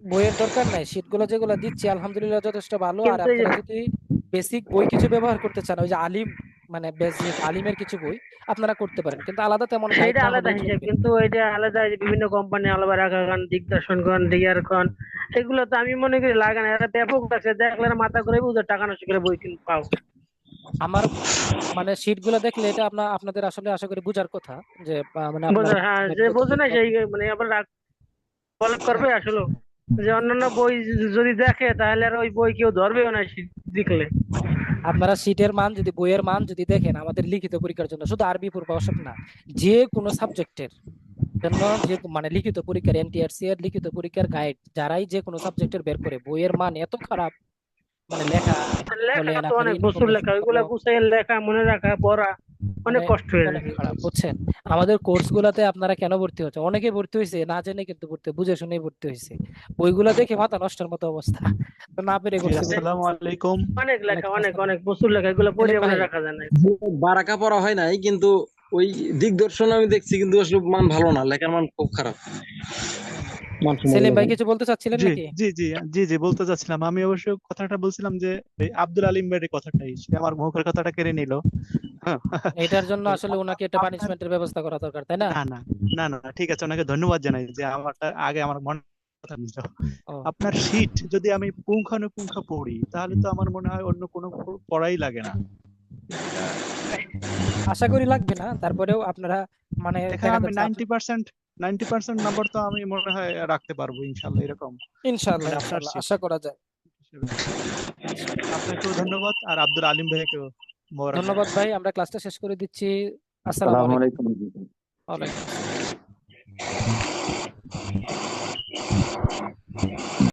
[SPEAKER 1] বইয়ের দরকার নাই, শীটগুলো যেগুলো দিচ্ছি আলহামদুলিল্লাহ যথেষ্ট ভালো। আর
[SPEAKER 7] কিন্তু এই যে
[SPEAKER 1] আপনারা যদি বেসিক বই কিছু ব্যবহার করতে চান, ওই যে আলিম, মানে বেসিক আলিমের কিছু বই আপনারা করতে পারেন, কিন্তু আলাদা তেমন গাইড
[SPEAKER 7] সেইটা
[SPEAKER 1] না
[SPEAKER 7] আলাদা
[SPEAKER 1] হলেও
[SPEAKER 7] হিসেব,
[SPEAKER 1] চলবে।
[SPEAKER 7] কিন্তু ওই যে আলাদা এই যে বিভিন্ন কোম্পানি আলাদা রাখা গান, দিগদর্শন গান, ডিয়ার গান, এগুলো তো আমি মনে করি লাগে না। এরা ব্যাপক আছে, দেখলে এরা মাথা করে বুঝে টাকা নষ্ট করে বই কিনে পাও।
[SPEAKER 1] আমার মানে শীটগুলো দেখলে এটা আপনাদের আসলে আশা করি বুঝার কথা, যে মানে আপনারা
[SPEAKER 7] বোঝে, হ্যাঁ, যে বোঝে না সেই মানে আবার রাগ কলেক্ট করবে আসলে। যে অন্যান্য বই যদি দেখে তাহলে আর ওই বই কেউ ধরবেও না শীত দেখলে।
[SPEAKER 1] আপনারা শীটের মান যদি, বইয়ের মান যদি দেখেন, আমাদের লিখিত পরীক্ষার জন্য শুধু আরবি পূর্বাবশ্যক না, যে কোনো সাবজেক্টের জন্য, যে মানে লিখিত পরীক্ষার, এনটিআরসি এর লিখিত পরীক্ষার গাইড যারাই যে কোনো সাবজেক্টের বের করে, বইয়ের মান এত খারাপ, মানে লেখা
[SPEAKER 7] লেখাটা
[SPEAKER 1] বলেন,
[SPEAKER 7] তো
[SPEAKER 1] আপনার
[SPEAKER 7] অনেক বছর
[SPEAKER 1] ইনফরমেশন
[SPEAKER 7] লেখা,
[SPEAKER 1] গুলো
[SPEAKER 7] ওইগুলা গুছাই লেখা, মনে রাখা, পড়া
[SPEAKER 1] মানে
[SPEAKER 7] অনেক কষ্ট হয়ে
[SPEAKER 1] অনেক
[SPEAKER 7] যায়।
[SPEAKER 1] খারাপ, বুঝছেন? আমাদের কোর্স গুলাতে আপনারা কেন ভর্তি হচ্ছে, অনেকে ভর্তি হয়েছে না জেনে, কিন্তু বুঝে শুনে ভর্তি হয়েছে। বইগুলা দেখে মাথা নষ্টের মতো অবস্থা, তো না পেরে
[SPEAKER 8] জি
[SPEAKER 1] করছে ভর্তি।
[SPEAKER 8] আসসালামু আলাইকুম।
[SPEAKER 7] অনেক লেখা,
[SPEAKER 1] ওয়ালাইকুম
[SPEAKER 7] অনেক
[SPEAKER 1] আসসালাম।
[SPEAKER 7] অনেক বছর লেখা, এগুলো পড়ে
[SPEAKER 1] সেলিম
[SPEAKER 7] মনে
[SPEAKER 1] ভাই,
[SPEAKER 7] রাখা যায় না।
[SPEAKER 6] বারাকা পড়া হয় নাই, কিন্তু ওই দিগদর্শন আমি দেখছি, কিন্তু আসলে মান ভালো না, লেখার মান খুব খারাপ। মানসম্মত
[SPEAKER 1] সেলিম ভাই
[SPEAKER 6] লেখা।
[SPEAKER 1] কিছু বলতে চাচ্ছিলেন
[SPEAKER 8] জি
[SPEAKER 1] নাকি?
[SPEAKER 8] জি জি জি জি বলতে চাচ্ছিলাম, আমি অবশ্য কথাটা বলছিলাম যে এই আব্দুল আলিম ভাইয়ের কথাটাই, সে আমার মুখের কথাটা কেড়ে নিল। হ্যাঁ।
[SPEAKER 1] এটার জন্য
[SPEAKER 8] তো
[SPEAKER 1] আসলে ওনাকে একটা
[SPEAKER 8] আপনার,
[SPEAKER 1] পানিশমেন্টের ব্যবস্থা করা দরকার, তাই না?
[SPEAKER 8] না না না না ঠিক আছে, ওনাকে ধন্যবাদ জানাই যে আমারটা আগে আমার মন কথা নিল।
[SPEAKER 1] ও,
[SPEAKER 8] আপনার শীট যদি আমি পুঙ্খানুপুঙ্খ পড়ি, তাহলে তো আমার মনে হয় অন্য কোনো পড়াই লাগে না। এটা
[SPEAKER 1] আশা করি লাগবে না, তারপরেও আপনারা মানে
[SPEAKER 8] এখানে
[SPEAKER 1] দেখা
[SPEAKER 8] আমি
[SPEAKER 1] যাচ্ছে
[SPEAKER 8] 90% নাম্বার তো আমি মনে হয় রাখতে পারবো ইনশাল্লাহ, এরকম
[SPEAKER 1] ইনশাআল্লাহ
[SPEAKER 8] মানে আপনার
[SPEAKER 1] ইনশাআল্লাহ
[SPEAKER 8] শীট
[SPEAKER 1] আশা করা যায়।
[SPEAKER 8] হিসেবে। আপনাকেও ধন্যবাদ, আর আব্দুল আলিম ভাইকেও মোবারকবাদ।
[SPEAKER 1] ধন্যবাদ ভাই, আমরা ক্লাসটা শেষ করে দিচ্ছি। আসসালামু
[SPEAKER 9] আসসালামু
[SPEAKER 1] আলাইকুম।
[SPEAKER 9] আলাইকুম।
[SPEAKER 1] ওয়ালাইকুম আসসালাম।